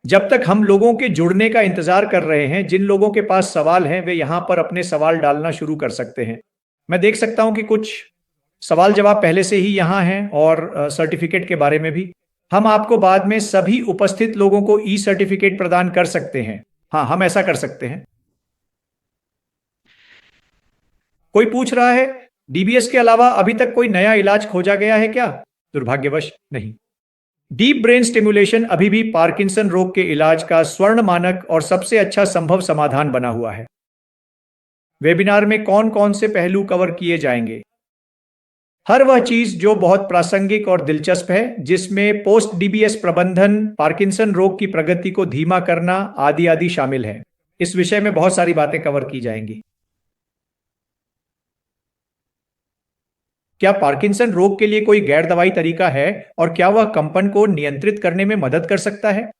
जब तक हम लोगों के जुड़ने का इंतजार कर रहे हैं, जिन लोगों के पास सवाल हैं वे यहां पर अपने सवाल डालना शुरू कर सकते हैं। मैं देख सकता हूं कि कुछ सवाल जवाब पहले से ही यहां हैं और सर्टिफिकेट के बारे में भी। हम आपको बाद में सभी उपस्थित लोगों को ई सर्टिफिकेट प्रदान कर सकते हैं। हाँ, हम ऐसा कर सकते हैं। कोई पूछ रहा है, डीबीएस के अलावा अभी तक कोई नया इलाज खोजा गया है क्या? दुर्भाग्यवश नहीं। डीप ब्रेन स्टिमुलेशन अभी भी पार्किंसन रोग के इलाज का स्वर्ण मानक और सबसे अच्छा संभव समाधान बना हुआ है। वेबिनार में कौन कौन से पहलू कवर किए जाएंगे? हर वह चीज जो बहुत प्रासंगिक और दिलचस्प है, जिसमें पोस्ट डीबीएस प्रबंधन, पार्किंसन रोग की प्रगति को धीमा करना आदि आदि शामिल है। इस विषय में बहुत सारी बातें कवर की जाएंगी। क्या पार्किंसन रोग के लिए कोई गैर दवाई तरीका है और क्या वह कंपन को नियंत्रित करने में मदद कर सकता है?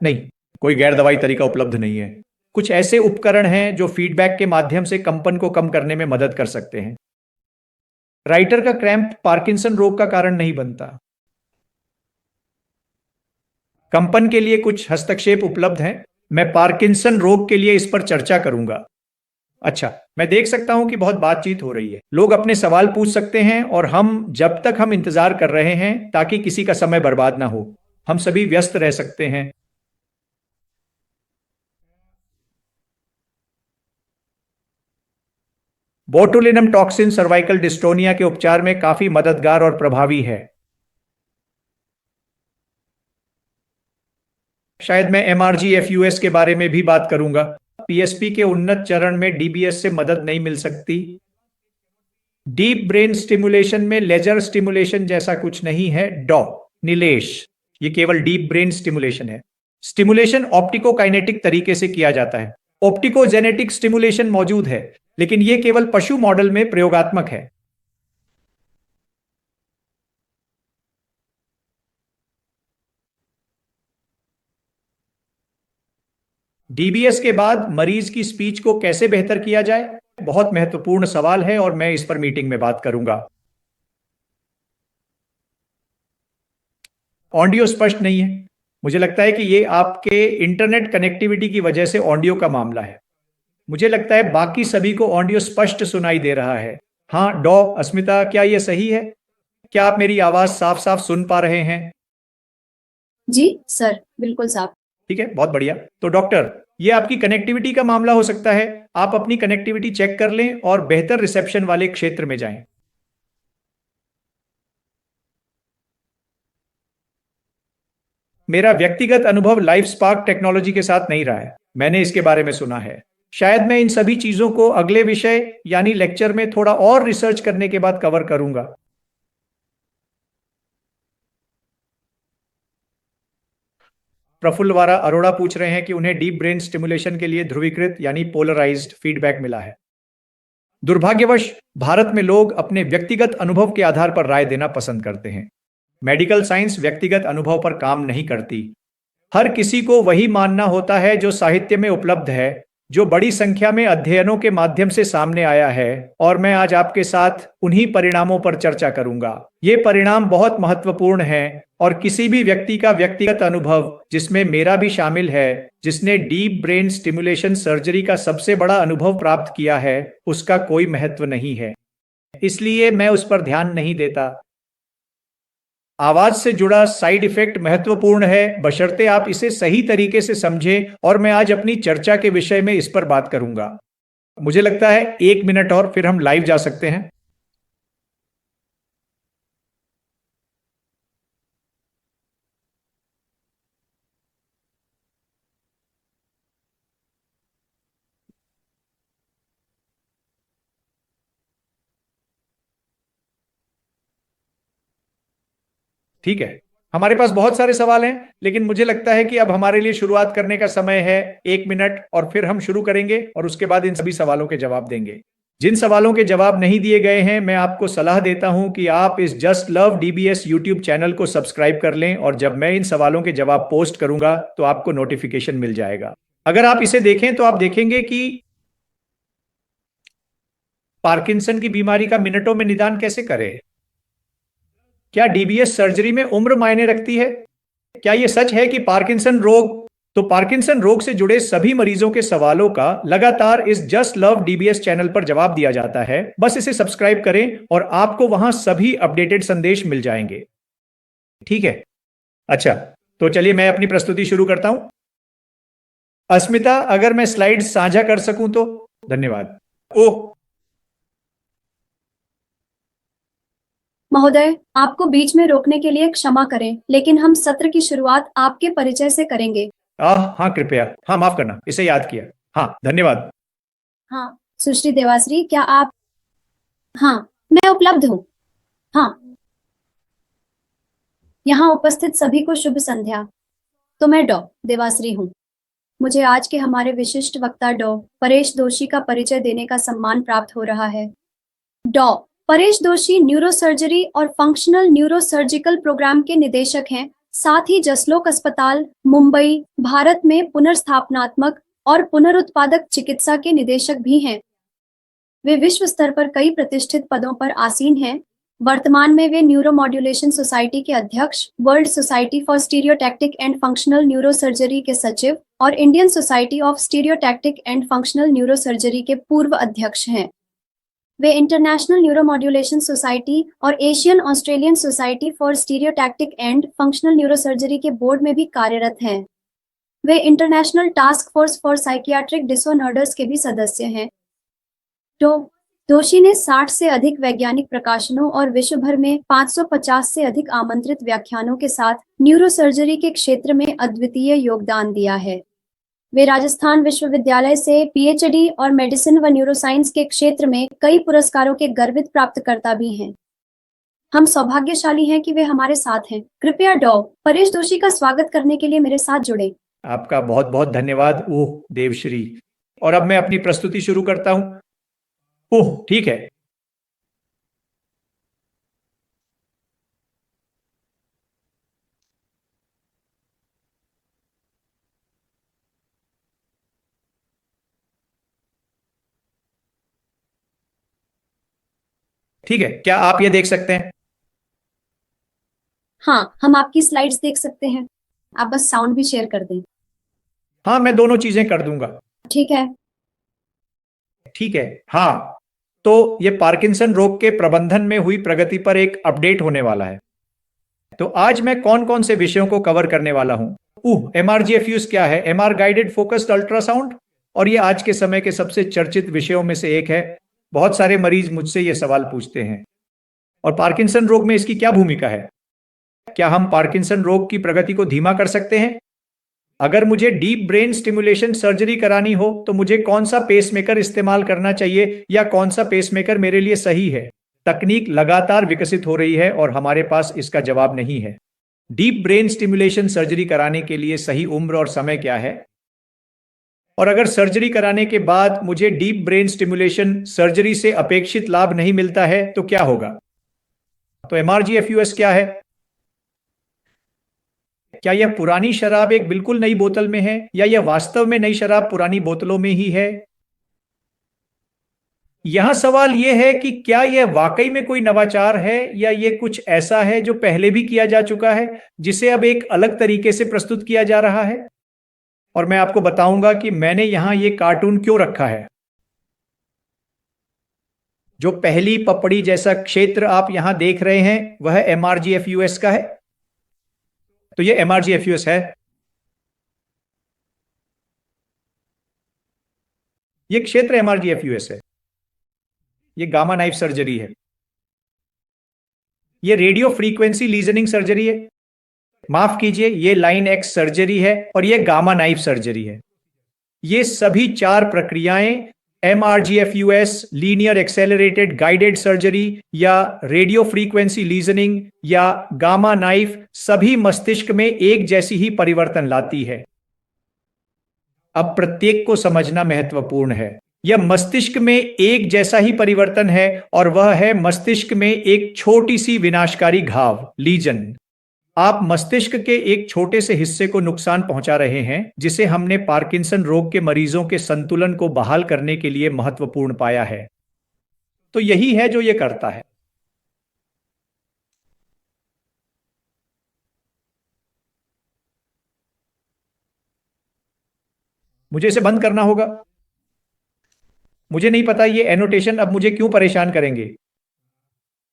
नहीं, कोई गैर दवाई तरीका उपलब्ध नहीं है। कुछ ऐसे उपकरण हैं जो फीडबैक के माध्यम से कंपन को कम करने में मदद कर सकते हैं। राइटर का क्रैम्प पार्किंसन रोग का कारण नहीं बनता। कंपन के लिए कुछ हस्तक्षेप उपलब्ध हैं। मैं पार्किंसन रोग के लिए इस पर चर्चा करूंगा। अच्छा, मैं देख सकता हूं कि बहुत बातचीत हो रही है। लोग अपने सवाल पूछ सकते हैं और जब तक हम इंतजार कर रहे हैं ताकि किसी का समय बर्बाद ना हो, हम सभी व्यस्त रह सकते हैं। बोटुलिनम टॉक्सिन सर्वाइकल डिस्टोनिया के उपचार में काफी मददगार और प्रभावी है। शायद मैं एमआरजीएफयूएस के बारे में भी बात करूंगा। पीएसपी के उन्नत चरण में डीबीएस से मदद नहीं मिल सकती। डीप ब्रेन स्टिमुलेशन में लेजर स्टिमुलेशन जैसा कुछ नहीं है। नीलेश, ये केवल डीप ब्रेन स्टिमुलेशन है। स्टिमुलेशन ऑप्टिकोकाइनेटिक तरीके से किया जाता है। ऑप्टिकोजेनेटिक स्टिमुलेशन मौजूद है, लेकिन यह केवल पशु मॉडल में प्रयोगात्मक है। डीबीएस के बाद मरीज की स्पीच को कैसे बेहतर किया जाए, बहुत महत्वपूर्ण सवाल है और मैं इस पर मीटिंग में बात करूंगा। ऑडियो स्पष्ट नहीं है। मुझे लगता है कि ये आपके इंटरनेट कनेक्टिविटी की वजह से ऑडियो का मामला है। मुझे लगता है बाकी सभी को ऑडियो स्पष्ट सुनाई दे रहा है। हाँ, अस्मिता, क्या यह सही है? क्या आप मेरी आवाज साफ साफ सुन पा रहे हैं? जी सर, बिल्कुल साफ। ठीक है, बहुत बढ़िया। तो डॉक्टर, ये आपकी कनेक्टिविटी का मामला हो सकता है। आप अपनी कनेक्टिविटी चेक कर लें और बेहतर रिसेप्शन वाले क्षेत्र में जाएं। मेरा व्यक्तिगत अनुभव लाइफ स्पार्क टेक्नोलॉजी के साथ नहीं रहा है। मैंने इसके बारे में सुना है। शायद मैं इन सभी चीजों को अगले विषय यानी लेक्चर में थोड़ा और रिसर्च करने के बाद कवर करूंगा। प्रफुल्ल वारा अरोड़ा पूछ रहे हैं कि उन्हें डीप ब्रेन स्टिमुलेशन के लिए ध्रुवीकृत यानी पोलराइज्ड फीडबैक मिला है। दुर्भाग्यवश भारत में लोग अपने व्यक्तिगत अनुभव के आधार पर राय देना पसंद करते हैं। मेडिकल साइंस व्यक्तिगत अनुभव पर काम नहीं करती। हर किसी को वही मानना होता है जो साहित्य में उपलब्ध है, जो बड़ी संख्या में अध्ययनों के माध्यम से सामने आया है, और मैं आज आपके साथ उन्हीं परिणामों पर चर्चा करूंगा। ये परिणाम बहुत महत्वपूर्ण हैं और किसी भी व्यक्ति का व्यक्तिगत अनुभव, जिसमें मेरा भी शामिल है, जिसने डीप ब्रेन स्टिमुलेशन सर्जरी का सबसे बड़ा अनुभव प्राप्त किया है, उसका कोई महत्व नहीं है। इसलिए मैं उस पर ध्यान नहीं देता। आवाज से जुड़ा साइड इफेक्ट महत्वपूर्ण है, बशर्ते आप इसे सही तरीके से समझें, और मैं आज अपनी चर्चा के विषय में इस पर बात करूंगा। मुझे लगता है 1 मिनट और फिर हम लाइव जा सकते हैं। ठीक है, हमारे पास बहुत सारे सवाल हैं, लेकिन मुझे लगता है कि अब हमारे लिए शुरुआत करने का समय है। 1 मिनट और फिर हम शुरू करेंगे और उसके बाद इन सभी सवालों के जवाब देंगे। जिन सवालों के जवाब नहीं दिए गए हैं, मैं आपको सलाह देता हूं कि आप इस just love DBS YouTube channel को सब्सक्राइब कर लें, और जब मैं इन सवालों के जवाब पोस्ट करूंगा तो आपको नोटिफिकेशन मिल जाएगा। अगर आप इसे देखें तो आप देखेंगे कि पार्किंसन की बीमारी का मिनटों में निदान कैसे करें। क्या डीबीएस सर्जरी में उम्र मायने रखती है? क्या यह सच है कि पार्किंसन रोग तो पार्किंसन रोग से जुड़े सभी मरीजों के सवालों का लगातार इस जस्ट लव डीबीएस चैनल पर जवाब दिया जाता है। बस इसे सब्सक्राइब करें और आपको वहां सभी अपडेटेड संदेश मिल जाएंगे। ठीक है, अच्छा, तो चलिए मैं अपनी प्रस्तुति शुरू करता हूं। अस्मिता, अगर मैं स्लाइड्स साझा कर सकूं तो धन्यवाद। ओह, महोदय, आपको बीच में रोकने के लिए क्षमा करें, लेकिन हम सत्र की शुरुआत आपके परिचय से करेंगे। हाँ कृपया, हाँ माफ करना, इसे याद किया। हाँ धन्यवाद। हाँ, सुश्री देवाश्री, क्या आप? हाँ, मैं उपलब्ध हूँ। हाँ, यहाँ उपस्थित सभी को शुभ संध्या। तो मैं डॉ. देवाश्री हूँ। मुझे आज के हमारे विशिष्ट वक्ता डॉ. परेश दोषी का परिचय देने का सम्मान प्राप्त हो रहा है। डॉ. परेश दोषी न्यूरोसर्जरी और फंक्शनल न्यूरोसर्जिकल प्रोग्राम के निदेशक हैं। साथ ही जसलोक अस्पताल, मुंबई, भारत में पुनर्स्थापनात्मक और पुनरुत्पादक चिकित्सा के निदेशक भी हैं। वे विश्व स्तर पर कई प्रतिष्ठित पदों पर आसीन हैं। वर्तमान में वे न्यूरोमॉड्यूलेशन सोसाइटी के अध्यक्ष, world society for stereotactic and functional neurosurgery के सचिव और Indian society of stereotactic and functional neurosurgery के पूर्व अध्यक्ष हैं। वे इंटरनेशनल न्यूरोमॉड्यूलेशन सोसाइटी और Asian Australian society for stereotactic and functional neurosurgery के बोर्ड में भी कार्यरत हैं। वे international task force for psychiatric disorders के भी सदस्य हैं। तो दोषी ने 60 से अधिक वैज्ञानिक प्रकाशनों और विश्व भर में 550 से अधिक आमंत्रित व्याख्यानों के साथ न्यूरोसर्जरी के क्षेत्र में अद्वितीय योगदान दिया है। वे राजस्थान विश्वविद्यालय से पीएचडी और मेडिसिन व न्यूरोसाइंस के क्षेत्र में कई पुरस्कारों के गर्वित प्राप्तकर्ता भी हैं। हम सौभाग्यशाली हैं कि वे हमारे साथ हैं। कृपया डॉ. परेश दोषी का स्वागत करने के लिए मेरे साथ जुड़े। आपका बहुत बहुत धन्यवाद ओह देवश्री। और अब मैं अपनी प्रस्तुति शुरू करता हूं। ओह ठीक है, ठीक है, क्या आप ये देख सकते हैं? हाँ, हम आपकी स्लाइड्स देख सकते हैं। आप बस साउंड भी शेयर कर दें। हाँ, मैं दोनों चीजें कर दूंगा। ठीक है। ठीक है, हाँ, तो ये पार्किंसन रोग के प्रबंधन में हुई प्रगति पर एक अपडेट होने वाला है। तो आज मैं कौन कौन से विषयों को कवर करने वाला हूं। MRGFUs क्या है? MR गाइडेड फोकस्ड अल्ट्रासाउंड, और ये आज के समय के सबसे चर्चित विषयों में से एक है। बहुत सारे मरीज मुझसे ये सवाल पूछते हैं। और पार्किंसन रोग में इसकी क्या भूमिका है? क्या हम पार्किंसन रोग की प्रगति को धीमा कर सकते हैं? अगर मुझे डीप ब्रेन स्टिमुलेशन सर्जरी करानी हो तो मुझे कौन सा पेसमेकर इस्तेमाल करना चाहिए, या कौन सा पेसमेकर मेरे लिए सही है? तकनीक लगातार विकसित हो रही है और हमारे पास इसका जवाब नहीं है। डीप ब्रेन स्टिमुलेशन सर्जरी कराने के लिए सही उम्र और समय क्या है? और अगर सर्जरी कराने के बाद मुझे डीप ब्रेन स्टिमुलेशन सर्जरी से अपेक्षित लाभ नहीं मिलता है तो क्या होगा? तो MRGFUS क्या है? क्या यह पुरानी शराब एक बिल्कुल नई बोतल में है, या यह वास्तव में नई शराब पुरानी बोतलों में ही है? यहां सवाल यह है कि क्या यह वाकई में कोई नवाचार है, या यह कुछ ऐसा है जो पहले भी किया जा चुका है, जिसे अब एक अलग तरीके से प्रस्तुत किया जा रहा है। और मैं आपको बताऊंगा कि मैंने यहां यह कार्टून क्यों रखा है। जो पहली पपड़ी जैसा क्षेत्र आप यहां देख रहे हैं वह MRGFUS का है। तो यह MRGFUS है। यह क्षेत्र MRGFUS है। यह गामा नाइफ सर्जरी है। यह रेडियो फ्रीक्वेंसी लीजनिंग सर्जरी है। माफ कीजिए, यह लाइन एक्स सर्जरी है और यह गामा नाइफ सर्जरी है। ये सभी चार प्रक्रियाएं MRGFUS, linear accelerated guided surgery, या रेडियो फ्रीक्वेंसी लीजनिंग, या गामा नाइफ, सभी मस्तिष्क में एक जैसी ही परिवर्तन लाती है। अब प्रत्येक को समझना महत्वपूर्ण है। यह मस्तिष्क में एक जैसा ही परिवर्तन है, और वह है मस्तिष्क में एक छोटी सी विनाशकारी घाव, लीजन। आप मस्तिष्क के एक छोटे से हिस्से को नुकसान पहुंचा रहे हैं, जिसे हमने पार्किंसन रोग के मरीजों के संतुलन को बहाल करने के लिए महत्वपूर्ण पाया है। तो यही है जो यह करता है। मुझे इसे बंद करना होगा। मुझे नहीं पता ये एनोटेशन अब मुझे क्यों परेशान करेंगे।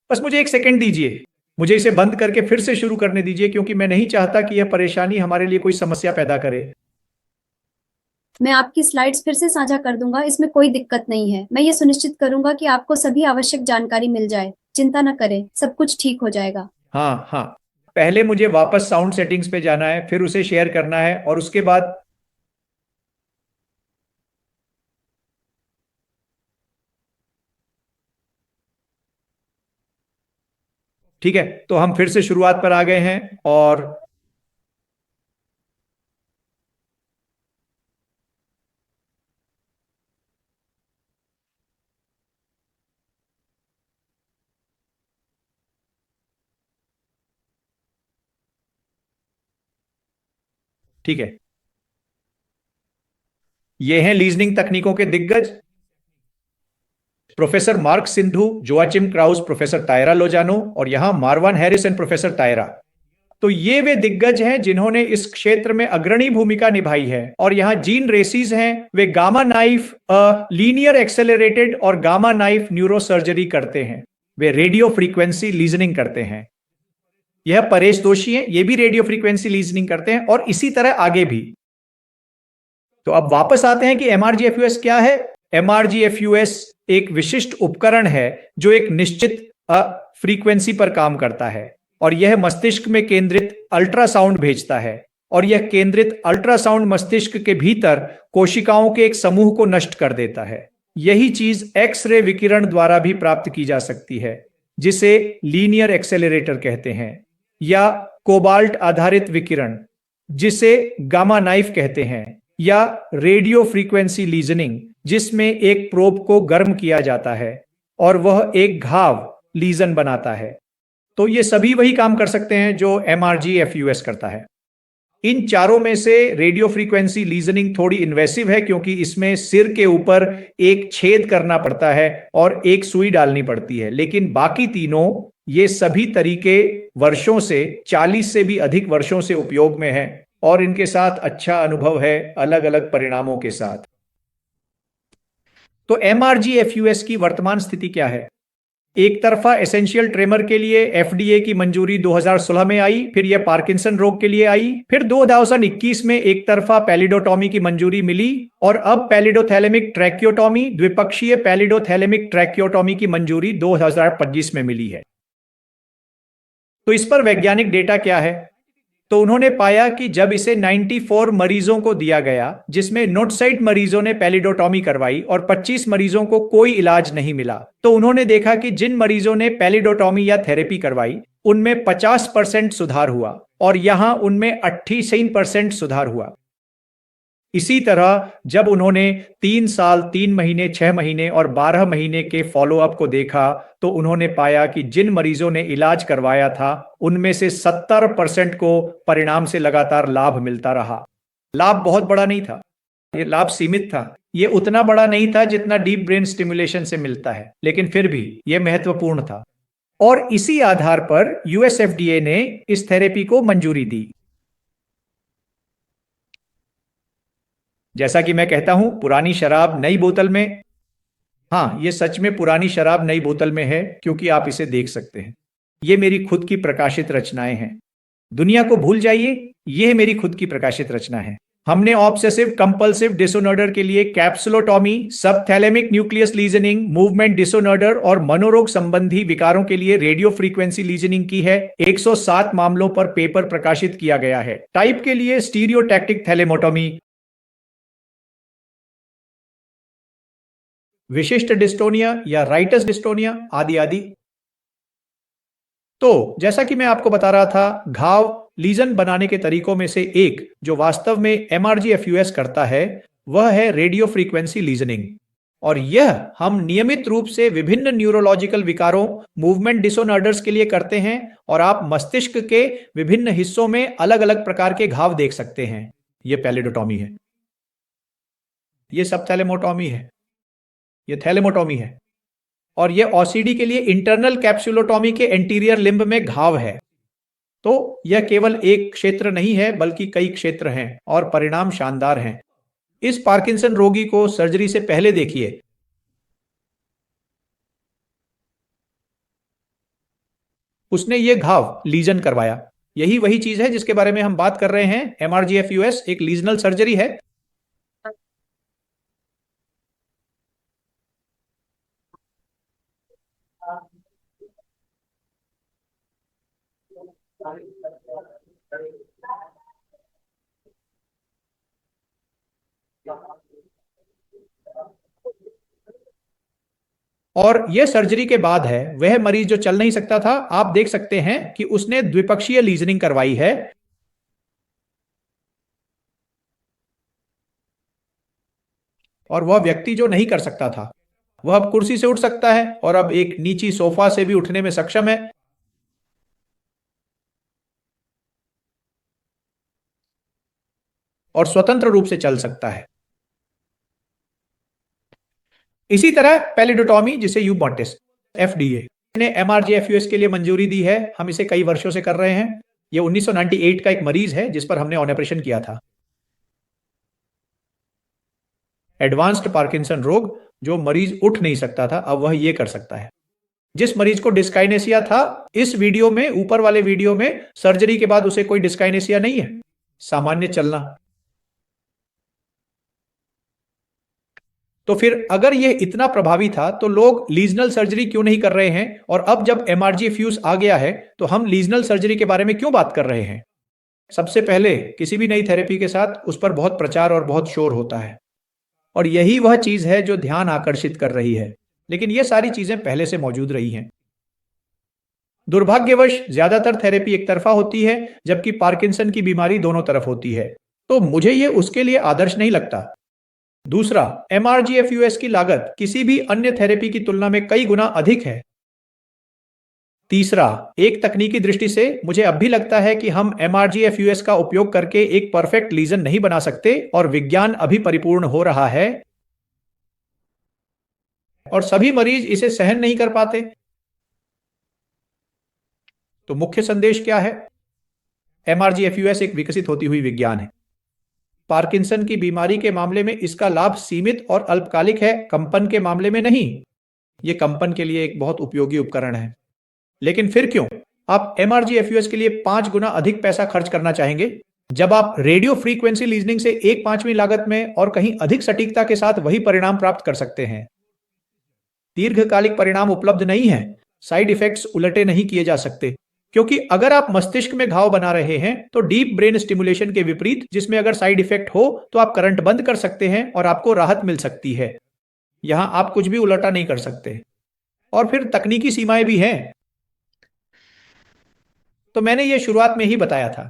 बस मुझे एक सेकंड दीजिए, मुझे इसे बंद करके फिर से शुरू करने दीजिए, क्योंकि मैं नहीं चाहता कि यह परेशानी हमारे लिए कोई समस्या पैदा करे। मैं आपकी स्लाइड्स फिर से साझा कर दूंगा, इसमें कोई दिक्कत नहीं है। मैं ये सुनिश्चित करूंगा कि आपको सभी आवश्यक जानकारी मिल जाए। चिंता न करें, सब कुछ ठीक हो जाएगा। हाँ हाँ, पहले मुझे वापस साउंड सेटिंग्स पे जाना है, फिर उसे शेयर करना है, और उसके बाद ठीक है। तो हम फिर से शुरुआत पर आ गए हैं, और ठीक है, ये हैं लीजनिंग तकनीकों के दिग्गज professor Marc Sindou, Joachim Krauss, professor Taira Lozano, और यहां Marwan Hariz and professor Taira. तो ये वे दिग्गज हैं जिन्होंने इस क्षेत्र में अग्रणी भूमिका निभाई है। और यहां जीन रेसिस हैं, वे गामा नाइफ लीनियर एक्सेलरेटेड और गामा नाइफ न्यूरोसर्जरी करते हैं। वे रेडियो फ्रीक्वेंसी लीजनिंग करते हैं। यह परेश दोषी हैं, ये भी रेडियो फ्रीक्वेंसी लीजनिंग करते हैं, और इसी तरह आगे भी। तो अब वापस आते हैं कि एमआरजीएफयूएस क्या है। एमआरजीएफयूएस एक विशिष्ट उपकरण है जो एक निश्चित फ्रीक्वेंसी पर काम करता है, और यह मस्तिष्क में केंद्रित अल्ट्रासाउंड भेजता है, और यह केंद्रित अल्ट्रासाउंड मस्तिष्क के भीतर कोशिकाओं के एक समूह को नष्ट कर देता है। यही चीज एक्स-रे विकिरण द्वारा भी प्राप्त की जा सकती है, जिसे लीनियर एक्सेलरेटर कहते हैं, या कोबाल्ट आधारित विकिरण, जिसे गामा नाइफ कहते हैं, या रेडियो फ्रीक्वेंसी लीजनिंग, जिसमें एक प्रोब को गर्म किया जाता है और वह एक घाव लीजन बनाता है। तो ये सभी वही काम कर सकते हैं जो एमआरजीएफयूएस करता है। इन चारों में से रेडियो फ्रीक्वेंसी लीजनिंग थोड़ी इन्वेसिव है, क्योंकि इसमें सिर के ऊपर एक छेद करना पड़ता है और एक सुई डालनी पड़ती है। लेकिन बाकी तीनों, ये सभी तरीके वर्षों से, 40 से भी अधिक वर्षों से उपयोग में है, और इनके साथ अच्छा अनुभव है अलग अलग परिणामों के साथ। तो एमआरजीएफयूएस की वर्तमान स्थिति क्या है। एक तरफा एसेंशियल ट्रेमर के लिए एफडीए की मंजूरी 2016 में आई, फिर यह पार्किंसन रोग के लिए आई, फिर 2021 में एक तरफा पैलिडोटॉमी की मंजूरी मिली, और अब पैलिडोथैलेमिक ट्रैकियोटॉमी, द्विपक्षीय पैलिडोथैलेमिक ट्रैकियोटॉमी की मंजूरी 2025 में मिली है। तो इस पर वैज्ञानिक डेटा क्या है। तो उन्होंने पाया कि जब इसे 94 मरीजों को दिया गया, जिसमें नोटसाइट मरीजों ने पैलिडोटॉमी करवाई और 25 मरीजों को कोई इलाज नहीं मिला, तो उन्होंने देखा कि जिन मरीजों ने पैलिडोटॉमी या थेरेपी करवाई उनमें 50% सुधार हुआ, और यहां उनमें 88% सुधार हुआ। इसी तरह जब उन्होंने 3 साल, 3 महीने, 6 महीने और 12 महीने के फॉलोअप को देखा, तो उन्होंने पाया कि जिन मरीजों ने इलाज करवाया था उनमें से 70% को परिणाम से लगातार लाभ मिलता रहा। लाभ बहुत बड़ा नहीं था, ये लाभ सीमित था, ये उतना बड़ा नहीं था जितना डीप ब्रेन स्टिमुलेशन से मिलता है, लेकिन फिर भी यह महत्वपूर्ण था। और इसी आधार पर यूएसएफडीए ने इस थेरेपी को मंजूरी दी। जैसा कि मैं कहता हूं, पुरानी शराब नई बोतल में। हाँ, ये सच में पुरानी शराब नई बोतल में है, क्योंकि आप इसे देख सकते हैं। ये मेरी खुद की प्रकाशित रचनाएं हैं। दुनिया को भूल जाइए, ये मेरी खुद की प्रकाशित रचना है। हमने ऑब्सेसिव कंपल्सिव डिसऑर्डर के लिए कैप्सुलोटॉमी, सबथैलेमिक न्यूक्लियस लीजनिंग, मूवमेंट डिसऑर्डर और मनोरोग संबंधी विकारों के लिए रेडियो फ्रीक्वेंसी लीजनिंग की है। 107 मामलों पर पेपर प्रकाशित किया गया है। टाइप के लिए स्टीरियोटैक्टिक थैलेमोटॉमी, विशिष्ट डिस्टोनिया या राइटस डिस्टोनिया, आदि आदि। तो जैसा कि मैं आपको बता रहा था, घाव लीजन बनाने के तरीकों में से एक जो वास्तव में एमआरजीएफयूएस करता है, वह है रेडियो फ्रीक्वेंसी लीजनिंग। और यह हम नियमित रूप से विभिन्न न्यूरोलॉजिकल विकारों, मूवमेंट डिसऑर्डर्स के लिए करते हैं, और आप मस्तिष्क के विभिन्न हिस्सों में अलग अलग प्रकार के घाव देख सकते हैं। यह पैलिडोटॉमी है, यह सबथैलेमोटॉमी है, यह थैलेमोटॉमी है, और यह ओसीडी के लिए इंटरनल कैप्सुलोटॉमी के एंटीरियर लिम्ब में घाव है। तो यह केवल एक क्षेत्र नहीं है, बल्कि कई क्षेत्र हैं, और परिणाम शानदार हैं। इस पार्किंसन रोगी को सर्जरी से पहले देखिए। उसने ये घाव लीजन करवाया। यही वही चीज है जिसके बारे में हम बात कर रहे हैं। MRGFUS एक लीजनल सर्जरी है। और यह सर्जरी के बाद है। वह मरीज जो चल नहीं सकता था, आप देख सकते हैं कि उसने द्विपक्षीय लीजनिंग करवाई है। और वह व्यक्ति जो नहीं कर सकता था, वह अब कुर्सी से उठ सकता है और अब एक नीची सोफा से भी उठने में सक्षम है। और स्वतंत्र रूप से चल सकता है। इसी तरह पैलिडोटॉमी, जिसे यूबॉटिस FDA ने MRGFUS के लिए मंजूरी दी है। हम इसे कई वर्षों से कर रहे हैं। यह 1998 का एक मरीज है जिस पर हमने ऑपरेशन किया था। एडवांस्ड पार्किंसन रोग, जो मरीज उठ नहीं सकता था, अब वह ये कर सकता है। जिस मरीज को डिस्काइनेसिया था, इस वीडियो में, ऊपर वाले वीडियो में, सर्जरी के बाद उसे कोई डिस्काइनेसिया नहीं है, सामान्य चलना। तो फिर अगर यह इतना प्रभावी था तो लोग लीजनल सर्जरी क्यों नहीं कर रहे हैं? और अब जब MRGFUS आ गया है तो हम लीजनल सर्जरी के बारे में क्यों बात कर रहे हैं? सबसे पहले, किसी भी नई थेरेपी के साथ उस पर बहुत प्रचार और बहुत शोर होता है, और यही वह चीज है जो ध्यान आकर्षित कर रही है। लेकिन ये सारी चीजें पहले से मौजूद रही हैं। दुर्भाग्यवश ज्यादातर थेरेपी एक तरफा होती है, जबकि पार्किंसन की बीमारी दोनों तरफ होती है। तो मुझे ये उसके लिए आदर्श नहीं लगता। दूसरा, MRGFUS की लागत किसी भी अन्य थेरेपी की तुलना में कई गुना अधिक है। तीसरा, एक तकनीकी दृष्टि से मुझे अब भी लगता है कि हम MRGFUS का उपयोग करके एक परफेक्ट लीजन नहीं बना सकते, और विज्ञान अभी परिपूर्ण हो रहा है और सभी मरीज इसे सहन नहीं कर पाते। तो मुख्य संदेश क्या है? MRGFUS एक विकसित होती हुई विज्ञान है। पार्किंसन की बीमारी के मामले में इसका लाभ सीमित और अल्पकालिक है, कंपन के मामले में नहीं। यह कंपन के लिए एक बहुत उपयोगी उपकरण है। लेकिन फिर क्यों आप MRGFUS के लिए 5 गुना अधिक पैसा खर्च करना चाहेंगे, जब आप रेडियो फ्रीक्वेंसी लीजनिंग से 1/5 लागत में और कहीं अधिक सटीकता के साथ वही परिणाम प्राप्त कर सकते हैं? दीर्घकालिक परिणाम उपलब्ध नहीं है। साइड इफेक्ट्स उलटे नहीं किए जा सकते, क्योंकि अगर आप मस्तिष्क में घाव बना रहे हैं तो डीप ब्रेन स्टिमुलेशन के विपरीत, जिसमें अगर साइड इफेक्ट हो तो आप करंट बंद कर सकते हैं और आपको राहत मिल सकती है। यहां आप कुछ भी उलटा नहीं कर सकते। और फिर तकनीकी सीमाएं भी हैं। तो मैंने ये शुरुआत में ही बताया था।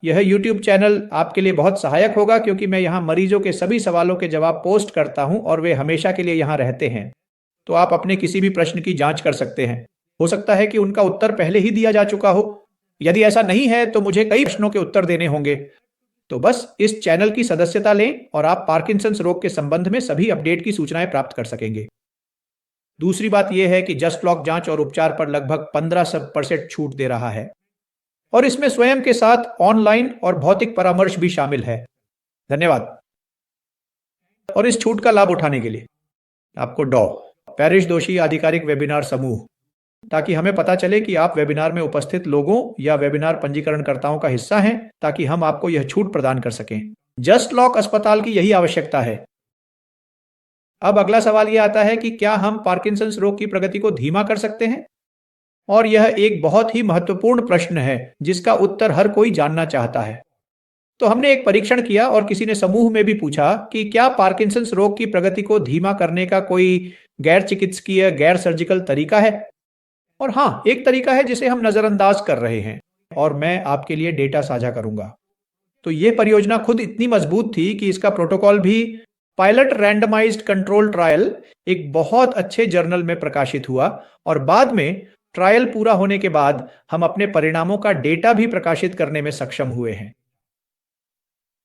यह YouTube चैनल आपके लिए बहुत सहायक होगा, क्योंकि मैं यहां मरीजों के सभी सवालों के जवाब पोस्ट करता हूं और वे हमेशा के लिए यहां रहते हैं। तो आप अपने किसी भी प्रश्न की जांच कर सकते हैं। हो सकता है कि उनका उत्तर पहले ही दिया जा चुका हो। यदि ऐसा नहीं है तो मुझे कई प्रश्नों के उत्तर देने होंगे। तो बस इस चैनल की सदस्यता लें और आप पार्किंसंस रोग के संबंध में सभी अपडेट की सूचनाएं प्राप्त कर सकेंगे। दूसरी बात यह है कि जस्ट लॉक जांच और उपचार पर लगभग 15% छूट दे रहा है, और इसमें स्वयं के साथ ऑनलाइन और भौतिक परामर्श भी शामिल है। धन्यवाद। और इस छूट का लाभ उठाने के लिए आपको पैरिश दोषी आधिकारिक वेबिनार समूह, ताकि हमें पता चले कि आप वेबिनार में उपस्थित लोगों या वेबिनार पंजीकरणकर्ताओं का हिस्सा हैं, ताकि हम आपको यह छूट प्रदान कर सकें। जस्ट लॉक अस्पताल की यही आवश्यकता है। अब अगला सवाल यह आता है कि क्या हम पार्किंसंस रोग की प्रगति को धीमा कर सकते हैं? और यह एक बहुत ही महत्वपूर्ण प्रश्न है जिसका उत्तर हर कोई जानना चाहता है। तो हमने एक परीक्षण किया और किसी ने समूह में भी पूछा कि क्या पार्किंसंस रोग की प्रगति को धीमा करने का कोई गैर चिकित्सकीय, गैर सर्जिकल तरीका है? और हाँ, एक तरीका है जिसे हम नजरअंदाज कर रहे हैं, और मैं आपके लिए डेटा साझा करूंगा। तो यह परियोजना खुद इतनी मजबूत थी कि इसका प्रोटोकॉल भी पायलट रैंडमाइज्ड कंट्रोल ट्रायल एक बहुत अच्छे जर्नल में प्रकाशित हुआ, और बाद में ट्रायल पूरा होने के बाद हम अपने परिणामों का डेटा भी प्रकाशित करने में सक्षम हुए हैं।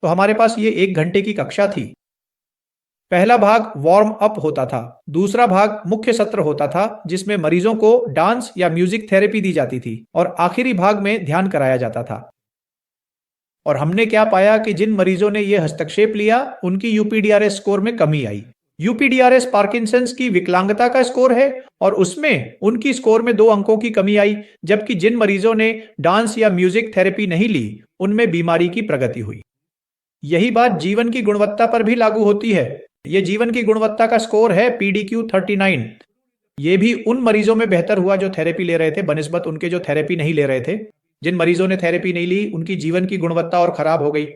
तो हमारे पास ये 1 घंटे की कक्षा थी। पहला भाग वार्म अप होता था, दूसरा भाग मुख्य सत्र होता था जिसमें मरीजों को डांस या म्यूजिक थेरेपी दी जाती थी, और आखिरी भाग में ध्यान कराया जाता था। और हमने क्या पाया कि जिन मरीजों ने यह हस्तक्षेप लिया उनकी यूपीडीआरएस स्कोर में कमी आई। यूपीडीआरएस पार्किंसंस की विकलांगता का स्कोर है और उसमें उनकी स्कोर में 2 अंकों की कमी आई, जबकि जिन मरीजों ने डांस या म्यूजिक थेरेपी नहीं ली उनमें बीमारी की प्रगति हुई। यही बात जीवन की गुणवत्ता पर भी लागू होती है। यह जीवन की गुणवत्ता का स्कोर है PDQ 39। ये भी उन मरीजों में बेहतर हुआ जो थेरेपी ले रहे थे बनिस्बत उनके जो थेरेपी नहीं ले रहे थे। जिन मरीजों ने थेरेपी नहीं ली उनकी जीवन की गुणवत्ता और खराब हो गई।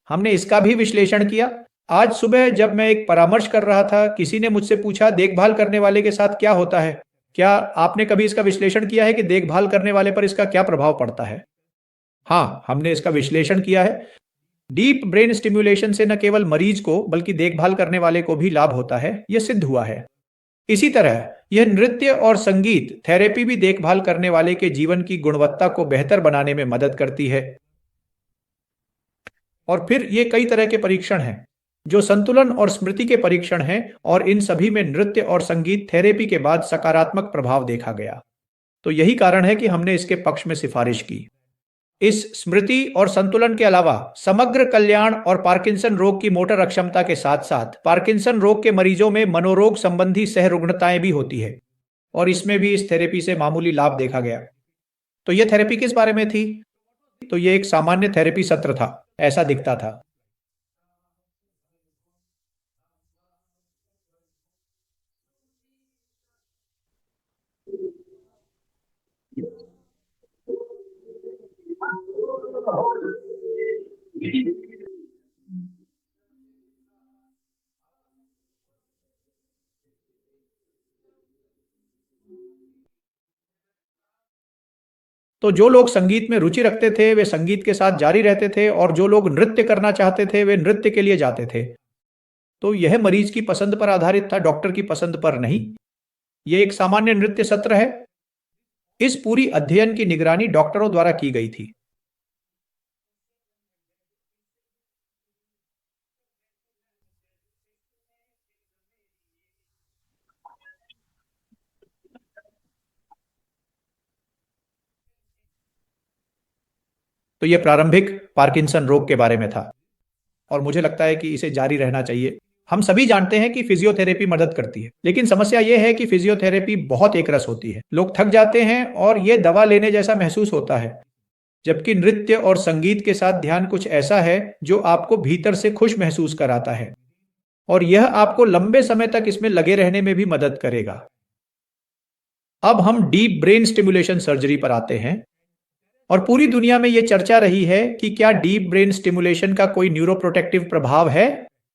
हमने इसका भी विश्लेषण किया। आज सुबह जब मैं एक परामर्श कर रहा था, किसी ने मुझसे पूछा देखभाल करने वाले के साथ क्या होता है। क्या आपने कभी इसका विश्लेषण किया है कि देखभाल करने वाले पर इसका क्या प्रभाव पड़ता है? हाँ, हमने इसका विश्लेषण किया है। डीप ब्रेन स्टिम्युलेशन से न केवल मरीज को बल्कि देखभाल करने वाले को भी लाभ होता है, यह सिद्ध हुआ है। इसी तरह यह नृत्य और संगीत थेरेपी भी देखभाल करने वाले के जीवन की गुणवत्ता को बेहतर बनाने में मदद करती है। और फिर ये कई तरह के परीक्षण हैं जो संतुलन और स्मृति के परीक्षण हैं, और इन सभी में नृत्य और संगीत थेरेपी के बाद सकारात्मक प्रभाव देखा गया। तो यही कारण है कि हमने इसके पक्ष में सिफारिश की। इस स्मृति और संतुलन के अलावा समग्र कल्याण और पार्किंसन रोग की मोटर अक्षमता के साथ साथ पार्किंसन रोग के मरीजों में मनोरोग संबंधी सहरुग्णताएं भी होती है, और इसमें भी इस थेरेपी से मामूली लाभ देखा गया। तो यह थेरेपी किस बारे में थी? तो यह एक सामान्य थेरेपी सत्र था, ऐसा दिखता था। तो जो लोग संगीत में रुचि रखते थे वे संगीत के साथ जारी रहते थे, और जो लोग नृत्य करना चाहते थे वे नृत्य के लिए जाते थे। तो यह मरीज की पसंद पर आधारित था, डॉक्टर की पसंद पर नहीं। यह एक सामान्य नृत्य सत्र है। इस पूरी अध्ययन की निगरानी डॉक्टरों द्वारा की गई थी। तो यह प्रारंभिक पार्किंसन रोग के बारे में था, और मुझे लगता है कि इसे जारी रहना चाहिए। हम सभी जानते हैं कि फिजियोथेरेपी मदद करती है, लेकिन समस्या यह है कि फिजियोथेरेपी बहुत एकरस होती है। लोग थक जाते हैं और यह दवा लेने जैसा महसूस होता है, जबकि नृत्य और संगीत के साथ ध्यान कुछ ऐसा है जो आपको भीतर से खुश महसूस कराता है, और यह आपको लंबे समय तक इसमें लगे रहने में भी मदद करेगा। अब हम डीप ब्रेन स्टिमुलेशन सर्जरी पर आते हैं, और पूरी दुनिया में यह चर्चा रही है कि क्या डीप ब्रेन स्टिमुलेशन का कोई न्यूरोप्रोटेक्टिव प्रभाव है।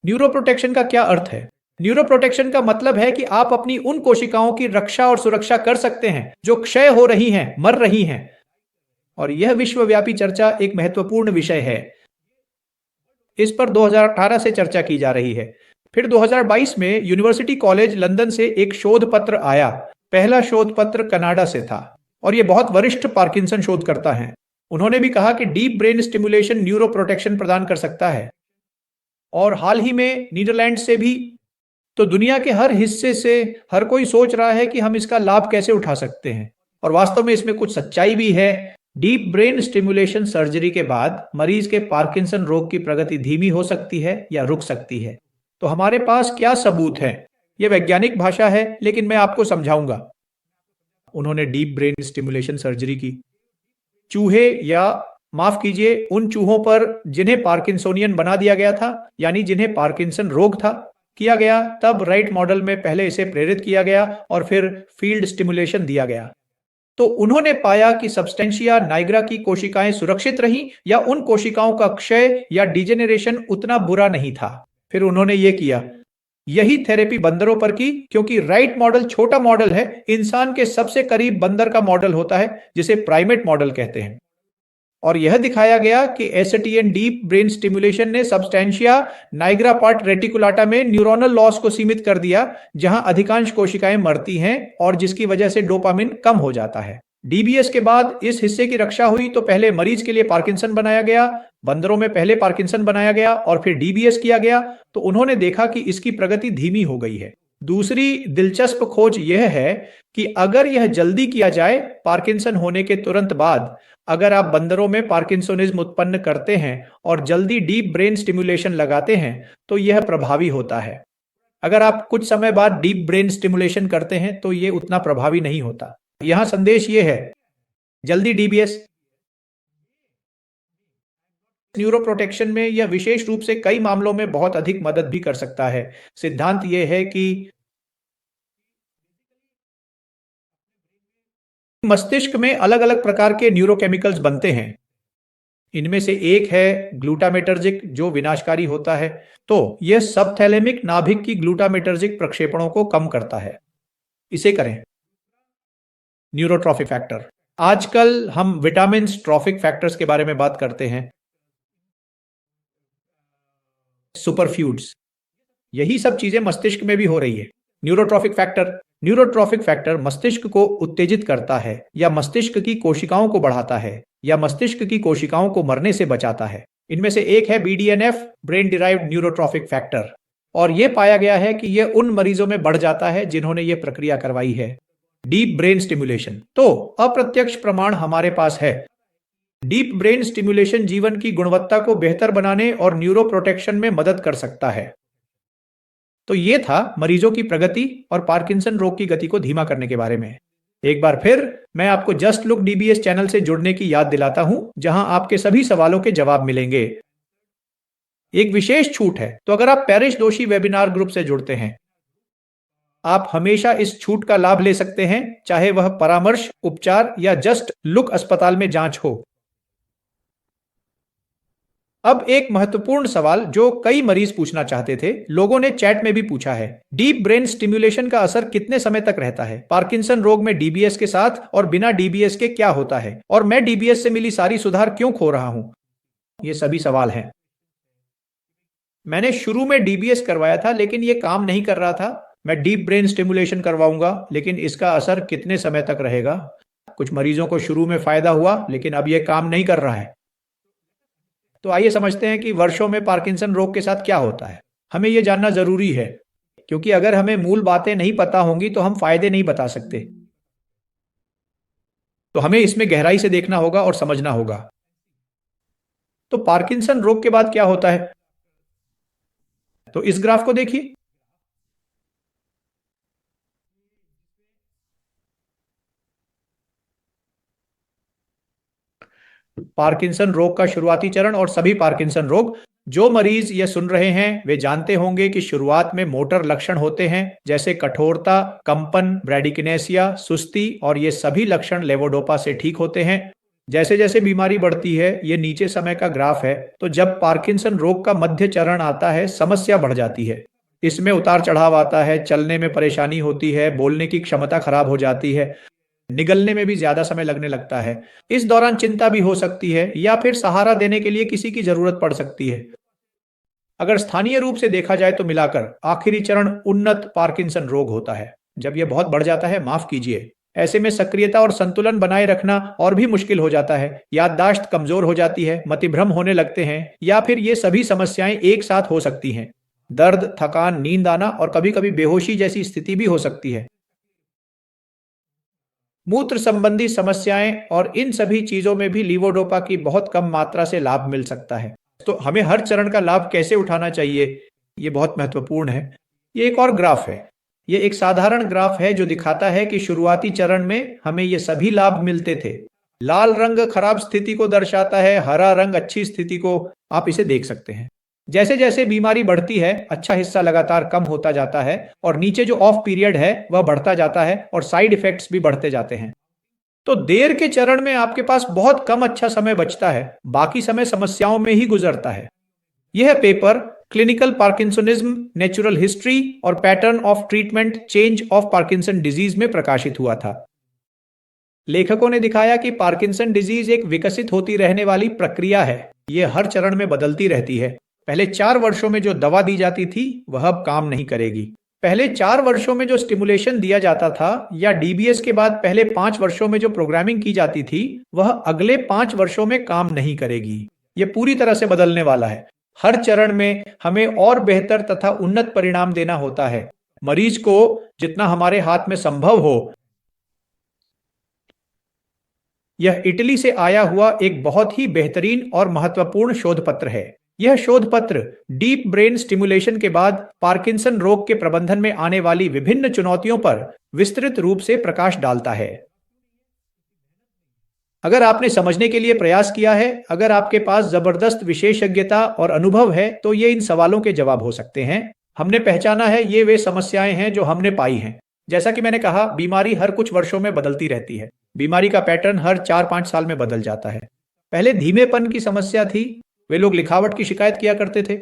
न्यूरोप्रोटेक्शन का क्या अर्थ है? न्यूरोप्रोटेक्शन का मतलब है कि आप अपनी उन कोशिकाओं की रक्षा और सुरक्षा कर सकते हैं जो क्षय हो रही हैं, मर रही हैं। और यह विश्वव्यापी चर्चा एक महत्वपूर्ण विषय है। इस पर 2018 से चर्चा की जा रही है। फिर 2022 में यूनिवर्सिटी कॉलेज लंदन से एक शोध पत्र आया। पहला शोध पत्र कनाडा से था, और यह बहुत वरिष्ठ पार्किंसन शोधकर्ता हैं। उन्होंने भी कहा कि deep brain stimulation neuro protection प्रदान कर सकता है। और हाल ही में नीदरलैंड से भी। तो दुनिया के हर हिस्से से हर कोई सोच रहा है कि हम इसका लाभ कैसे उठा सकते हैं, और वास्तव में इसमें कुछ सच्चाई भी है। डीप ब्रेन स्टिमुलेशन सर्जरी के बाद मरीज के पार्किंसन रोग की प्रगति धीमी हो सकती है या रुक सकती है। तो हमारे पास क्या सबूत है? यह वैज्ञानिक भाषा है, लेकिन मैं आपको समझाऊंगा। उन्होंने डीप ब्रेन स्टिमुलेशन सर्जरी की। चूहे, या माफ कीजिए, उन चूहों पर जिन्हें पार्किंसोनियन बना दिया गया था, यानी जिन्हें पार्किंसन रोग था, किया गया। तब राइट मॉडल में पहले इसे प्रेरित किया गया और फिर फील्ड स्टिमुलेशन दिया गया। तो उन्होंने पाया कि सब्सटेंशिया नाइग्रा की कोशिकाएं सुरक्षित रहीं, या उन कोशिकाओं का क्षय या डिजेनरेशन उतना बुरा नहीं था। फिर उन्होंने ये किया। यही थेरेपी बंदरों पर की, क्योंकि राइट मॉडल छोटा मॉडल है, इंसान के सबसे करीब बंदर का मॉडल होता है, जिसे प्राइमेट मॉडल कहते हैं। और यह दिखाया गया कि एसटीएन डीप ब्रेन स्टिमुलेशन ने सब्सटेंशिया नाइग्रा पार्ट रेटिकुलाटा में न्यूरोनल लॉस को सीमित कर दिया, जहां अधिकांश कोशिकाएं मरती हैं, और जिसकी वजह से डोपामिन कम हो जाता है। डीबीएस के बाद इस हिस्से की रक्षा हुई। तो पहले मरीज के लिए पार्किंसन बनाया गया, बंदरों में पहले पार्किंसन बनाया गया, और फिर डीबीएस किया गया। तो उन्होंने देखा कि इसकी प्रगति धीमी हो गई है। दूसरी दिलचस्प खोज यह है कि अगर यह जल्दी किया जाए, पार्किंसन होने के तुरंत बाद, अगर आप बंदरों में पार्किंसोनिज्म उत्पन्न करते हैं और जल्दी डीप ब्रेन स्टिमुलेशन लगाते हैं, तो यह प्रभावी होता है। अगर आप कुछ समय बाद डीप ब्रेन स्टिमुलेशन करते हैं तो यह उतना प्रभावी नहीं होता। यहां संदेश यह है, जल्दी डीबीएस न्यूरोप्रोटेक्शन में यह विशेष रूप से कई मामलों में बहुत अधिक मदद भी कर सकता है। सिद्धांत यह है कि मस्तिष्क में अलग अलग प्रकार के न्यूरोकेमिकल्स बनते हैं। इनमें से एक है ग्लूटामेटर्जिक, जो विनाशकारी होता है। तो यह सबथैलेमिक नाभिक की ग्लूटामेटर्जिक प्रक्षेपणों को कम करता है। इसे करें। न्यूरोट्रॉफिक फैक्टर, आजकल हम विटामिन ट्रॉफिक फैक्टर्स के बारे में बात करते हैं। सुपरफ्यूड्स, यही सब चीजें मस्तिष्क में भी हो रही है। न्यूरोट्रॉफिक फैक्टर मस्तिष्क को उत्तेजित करता है या मस्तिष्क की कोशिकाओं को बढ़ाता है या मस्तिष्क की कोशिकाओं को मरने से बचाता है। इनमें से एक है BDNF, brain derived neurotrophic factor, और यह पाया गया है कि यह उन मरीजों में बढ़ जाता है जिन्होंने यह प्रक्रिया करवाई है, डीप ब्रेन स्टिमुलेशन। तो अप्रत्यक्ष प्रमाण हमारे पास है। डीप ब्रेन स्टिमुलेशन जीवन की गुणवत्ता को बेहतर बनाने और न्यूरो प्रोटेक्शन में मदद कर सकता है। तो ये था मरीजों की प्रगति और पार्किंसन रोग की गति को धीमा करने के बारे में। एक बार फिर मैं आपको जस्ट लुक डीबीएस चैनल से जुड़ने की याद दिलाता हूं, जहां आपके सभी सवालों के जवाब मिलेंगे। एक विशेष छूट है, तो अगर आप पैरिश दोषी वेबिनार ग्रुप से जुड़ते हैं, आप हमेशा इस छूट का लाभ ले सकते हैं, चाहे वह परामर्श, उपचार या जस्ट लुक अस्पताल में जांच हो। अब एक महत्वपूर्ण सवाल जो कई मरीज पूछना चाहते थे, लोगों ने चैट में भी पूछा है, डीप ब्रेन स्टिमुलेशन का असर कितने समय तक रहता है? पार्किंसन रोग में डीबीएस के साथ और बिना डीबीएस के क्या होता है? और मैं डीबीएस से मिली सारी सुधार क्यों खो रहा हूं? ये सभी सवाल हैं। मैंने शुरू में डीबीएस करवाया था, लेकिन यह काम नहीं कर रहा था। मैं डीप ब्रेन स्टिमुलेशन करवाऊंगा, लेकिन इसका असर कितने समय तक रहेगा? कुछ मरीजों को शुरू में फायदा हुआ, लेकिन अब यह काम नहीं कर रहा है। तो आइए समझते हैं कि वर्षों में पार्किंसन रोग के साथ क्या होता है। हमें यह जानना जरूरी है, क्योंकि अगर हमें मूल बातें नहीं पता होंगी तो हम फायदे नहीं बता सकते। तो हमें इसमें गहराई से देखना होगा और समझना होगा। तो पार्किंसन रोग के बाद क्या होता है? तो इस ग्राफ को देखिए। पार्किंसन रोग का शुरुआती चरण और सभी पार्किंसन रोग। जो मरीज ये सुन रहे हैं वे जानते होंगे कि शुरुआत में मोटर लक्षण होते हैं, जैसे कठोरता, कंपन, ब्रैडिकिनेसिया, सुस्ती, और ये सभी लक्षण लेवोडोपा से ठीक होते हैं। जैसे जैसे बीमारी बढ़ती है, ये नीचे समय का ग्राफ है, तो जब पार्किंसन रोग का मध्य चरण आता है, समस्या बढ़ जाती है। इसमें उतार चढ़ाव आता है, चलने में परेशानी होती है, बोलने की क्षमता खराब हो जाती है, निगलने में भी ज्यादा समय लगने लगता है। इस दौरान चिंता भी हो सकती है या फिर सहारा देने के लिए किसी की जरूरत पड़ सकती है। अगर स्थानीय रूप से देखा जाए तो मिलाकर आखिरी चरण उन्नत पार्किंसन रोग होता है, जब यह बहुत बढ़ जाता है, माफ कीजिए। ऐसे में सक्रियता और संतुलन बनाए रखना और भी मुश्किल हो जाता है, याददाश्त कमजोर हो जाती है, मतिभ्रम होने लगते हैं, या फिर ये सभी समस्याएं एक साथ हो सकती हैं। दर्द, थकान, नींद आना और कभी कभी बेहोशी जैसी स्थिति भी हो सकती है। मूत्र संबंधी समस्याएं और इन सभी चीजों में भी लीवोडोपा की बहुत कम मात्रा से लाभ मिल सकता है। तो हमें हर चरण का लाभ कैसे उठाना चाहिए, ये बहुत महत्वपूर्ण है। ये एक और ग्राफ है। ये एक साधारण ग्राफ है जो दिखाता है कि शुरुआती चरण में हमें ये सभी लाभ मिलते थे। लाल रंग खराब स्थिति को दर्शाता है, हरा रंग अच्छी स्थिति को। आप इसे देख सकते हैं। जैसे जैसे बीमारी बढ़ती है, अच्छा हिस्सा लगातार कम होता जाता है और नीचे जो ऑफ पीरियड है वह बढ़ता जाता है और साइड इफेक्ट्स भी बढ़ते जाते हैं। तो देर के चरण में आपके पास बहुत कम अच्छा समय बचता है, बाकी समय समस्याओं में ही गुजरता है। यह paper clinical parkinsonism, natural history और pattern of treatment change of Parkinson disease में प्रकाशित हुआ था। लेखकों ने दिखाया कि पार्किंसन डिजीज एक विकसित होती रहने वाली प्रक्रिया है। यह हर चरण में बदलती रहती है। पहले 4 वर्षों में जो दवा दी जाती थी वह अब काम नहीं करेगी। पहले 4 वर्षों में जो स्टिमुलेशन दिया जाता था या डीबीएस के बाद पहले 5 वर्षों में जो प्रोग्रामिंग की जाती थी, वह अगले 5 वर्षों में काम नहीं करेगी। यह पूरी तरह से बदलने वाला है। हर चरण में हमें और बेहतर तथा उन्नत परिणाम देना होता है। मरीज को जितना हमारे हाथ में संभव हो। यह इटली से आया हुआ एक बहुत ही बेहतरीन और महत्वपूर्ण शोध पत्र है। यह शोध पत्र डीप ब्रेन स्टिमुलेशन के बाद पार्किंसन रोग के प्रबंधन में आने वाली विभिन्न चुनौतियों पर विस्तृत रूप से प्रकाश डालता है। अगर आपने समझने के लिए प्रयास किया है, अगर आपके पास जबरदस्त विशेषज्ञता और अनुभव है, तो ये इन सवालों के जवाब हो सकते हैं। हमने पहचाना है, ये वे समस्याएं हैं जो हमने पाई हैं। जैसा कि मैंने कहा, बीमारी हर कुछ वर्षों में बदलती रहती है। बीमारी का पैटर्न हर 4-5 साल में बदल जाता है। पहले धीमेपन की समस्या थी, वे लोग लिखावट की शिकायत किया करते थे।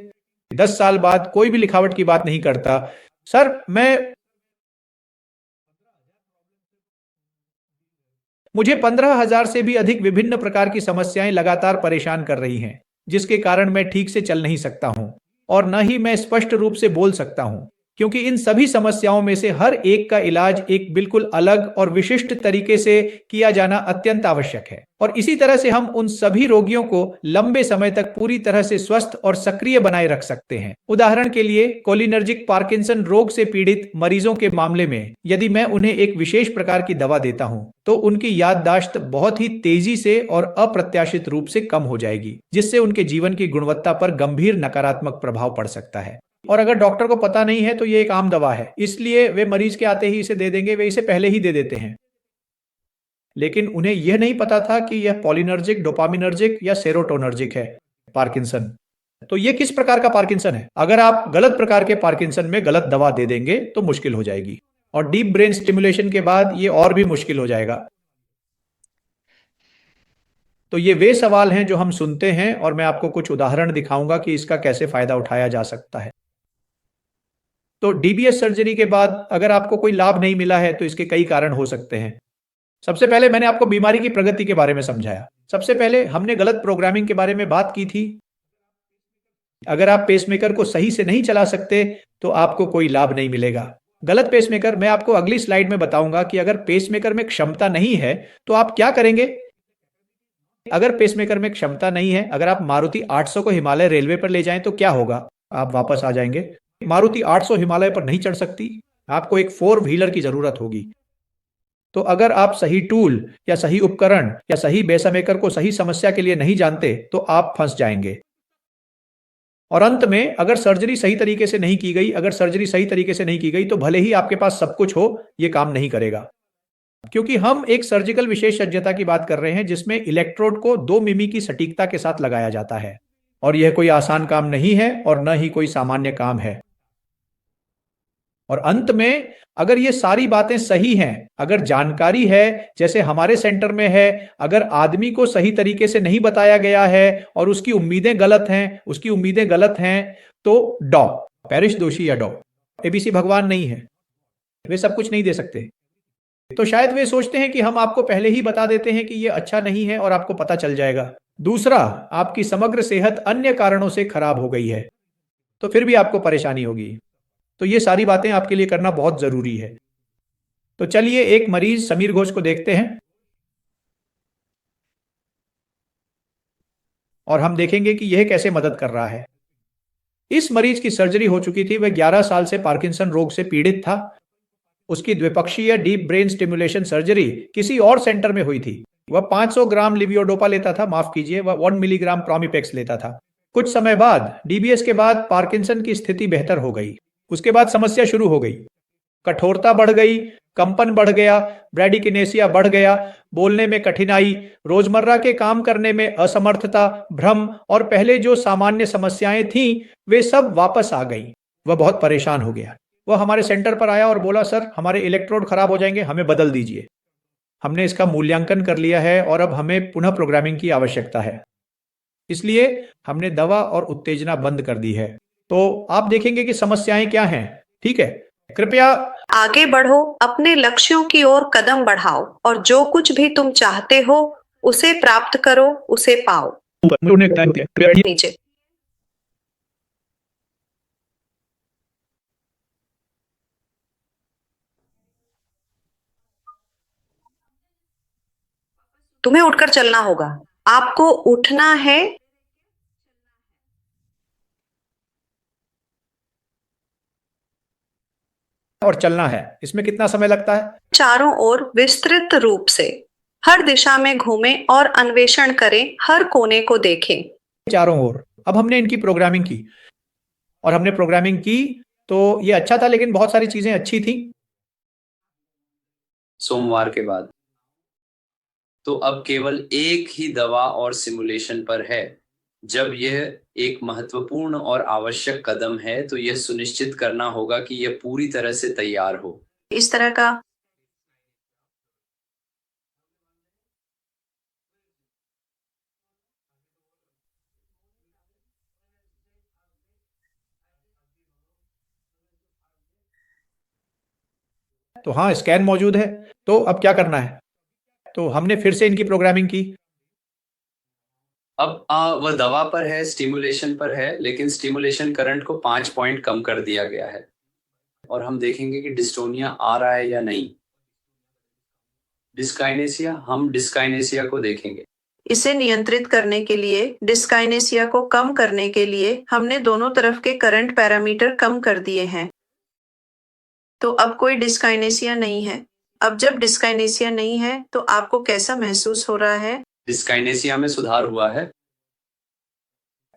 10 साल बाद कोई भी लिखावट की बात नहीं करता। सर, मुझे 15,000 से भी अधिक विभिन्न प्रकार की समस्याएं लगातार परेशान कर रही हैं, जिसके कारण मैं ठीक से चल नहीं सकता हूं और न ही मैं स्पष्ट रूप से बोल सकता हूं, क्योंकि इन सभी समस्याओं में से हर एक का इलाज एक बिल्कुल अलग और विशिष्ट तरीके से किया जाना अत्यंत आवश्यक है। और इसी तरह से हम उन सभी रोगियों को लंबे समय तक पूरी तरह से स्वस्थ और सक्रिय बनाए रख सकते हैं। उदाहरण के लिए, कोलिनर्जिक पार्किंसन रोग से पीड़ित मरीजों के मामले में यदि मैं उन्हें एक विशेष प्रकार की दवा देता हूं, तो उनकी याददाश्त बहुत ही तेजी से और अप्रत्याशित रूप से कम हो जाएगी, जिससे उनके जीवन की गुणवत्ता पर गंभीर नकारात्मक प्रभाव पड़ सकता है। और अगर डॉक्टर को पता नहीं है, तो ये एक आम दवा है, इसलिए वे मरीज के आते ही इसे दे देंगे, वे इसे पहले ही दे देते हैं। लेकिन उन्हें यह नहीं पता था कि यह पॉलिनर्जिक, डोपामिनर्जिक या सेरोटोनर्जिक है पार्किंसन। तो ये किस प्रकार का पार्किंसन है? अगर आप गलत प्रकार के पार्किंसन में गलत दवा दे देंगे तो मुश्किल हो जाएगी, और डीप ब्रेन स्टिमुलेशन के बाद ये और भी मुश्किल हो जाएगा। तो ये वे सवाल हैं जो हम सुनते हैं, और मैं आपको कुछ उदाहरण दिखाऊंगा कि इसका कैसे फायदा उठाया जा सकता है। तो डीबीएस सर्जरी के बाद अगर आपको कोई लाभ नहीं मिला है, तो इसके कई कारण हो सकते हैं। सबसे पहले मैंने आपको बीमारी की प्रगति के बारे में समझाया। सबसे पहले हमने गलत प्रोग्रामिंग के बारे में बात की थी। अगर आप पेसमेकर को सही से नहीं चला सकते, तो आपको कोई लाभ नहीं मिलेगा। गलत पेसमेकर, मैं आपको अगली स्लाइड में बताऊंगा कि अगर पेसमेकर में क्षमता नहीं है, तो आप क्या करेंगे। अगर पेसमेकर में क्षमता नहीं है, अगर आप मारुति 800 को हिमालय रेलवे पर ले जाएं, तो क्या होगा? आप वापस आ जाएंगे। मारुति 800 हिमालय पर नहीं चढ़ सकती, आपको एक 4 व्हीलर की जरूरत होगी। तो अगर आप सही टूल या सही उपकरण या सही पेसमेकर को सही समस्या के लिए नहीं जानते, तो आप फंस जाएंगे। और अंत में, अगर सर्जरी सही तरीके से नहीं की गई, तो भले ही आपके पास सब कुछ हो, यह काम नहीं करेगा। क्योंकि हम एक सर्जिकल विशेषज्ञता की बात कर रहे हैं, जिसमें इलेक्ट्रोड को 2 मिमी की सटीकता के साथ लगाया जाता है, और यह कोई आसान काम नहीं है और न ही कोई सामान्य काम है। और अंत में, अगर ये सारी बातें सही हैं, अगर जानकारी है जैसे हमारे सेंटर में है, अगर आदमी को सही तरीके से नहीं बताया गया है और उसकी उम्मीदें गलत हैं, तो डॉ पैरिश दोषी या डॉ एबीसी भगवान नहीं है, वे सब कुछ नहीं दे सकते। तो शायद वे सोचते हैं कि हम आपको पहले ही बता देते हैं कि ये अच्छा नहीं है और आपको पता चल जाएगा। दूसरा, आपकी समग्र सेहत अन्य कारणों से खराब हो गई है, तो फिर भी आपको परेशानी होगी। तो ये सारी बातें आपके लिए करना बहुत जरूरी है। तो चलिए एक मरीज समीर घोष को देखते हैं, और हम देखेंगे कि यह कैसे मदद कर रहा है। इस मरीज की सर्जरी हो चुकी थी, वह 11 साल से पार्किंसन रोग से पीड़ित था। उसकी द्विपक्षीय डीप ब्रेन स्टिमुलेशन सर्जरी किसी और सेंटर में हुई थी। वह 500 ग्राम लिवियोडोपा लेता था, माफ कीजिए, वह 1 मिलीग्राम प्रोमिपेक्स लेता था। कुछ समय बाद, डीबीएस के बाद पार्किंसन की स्थिति बेहतर हो गई। उसके बाद समस्या शुरू हो गई, कठोरता बढ़ गई, कंपन बढ़ गया, ब्रैडिकिनेसिया बढ़ गया, बोलने में कठिनाई, रोजमर्रा के काम करने में असमर्थता, भ्रम, और पहले जो सामान्य समस्याएं थीं, वे सब वापस आ गईं। वह बहुत परेशान हो गया। वह हमारे सेंटर पर आया और बोला, सर, हमारे इलेक्ट्रोड खराब हो जाएंगे, हमें बदल दीजिए। हमने इसका मूल्यांकन कर लिया है और अब हमें पुनः प्रोग्रामिंग की आवश्यकता है, इसलिए हमने दवा और उत्तेजना बंद कर दी है। तो आप देखेंगे कि समस्याएं क्या हैं। ठीक है, कृपया आगे बढ़ो, अपने लक्ष्यों की ओर कदम बढ़ाओ, और जो कुछ भी तुम चाहते हो उसे प्राप्त करो, उसे पाओ। नीचे तुम्हें उठकर चलना होगा। आपको उठना है। और चलना है, इसमें कितना समय लगता है? चारों ओर विस्तृत रूप से हर दिशा में घूमें और अन्वेषण करें, हर कोने को देखें। चारों ओर। अब हमने इनकी प्रोग्रामिंग की और हमने प्रोग्रामिंग की तो ये अच्छा था, लेकिन बहुत सारी चीजें अच्छी थी। सोमवार के बाद तो अब केवल एक ही दवा और सिमुलेशन पर है। जब यह एक महत्वपूर्ण और आवश्यक कदम है तो यह सुनिश्चित करना होगा कि यह पूरी तरह से तैयार हो। इस तरह का तो हाँ, स्कैन मौजूद है। तो अब क्या करना है? तो हमने फिर से इनकी प्रोग्रामिंग की। अब वह दवा पर है, स्टिमुलेशन पर है, लेकिन स्टिमुलेशन करंट को 5 पॉइंट कम कर दिया गया है और हम देखेंगे कि डिस्टोनिया आ रहा है या नहीं। डिस्काइनेसिया, हम डिस्काइनेसिया को देखेंगे। इसे नियंत्रित करने के लिए, डिस्काइनेसिया को कम करने के लिए हमने दोनों तरफ के करंट पैरामीटर कम कर दिए हैं। तो अब कोई डिस्काइनेसिया नहीं है। अब जब डिस्काइनेसिया नहीं है तो आपको कैसा महसूस हो रहा है? डिस्काइनेसिया में सुधार हुआ है।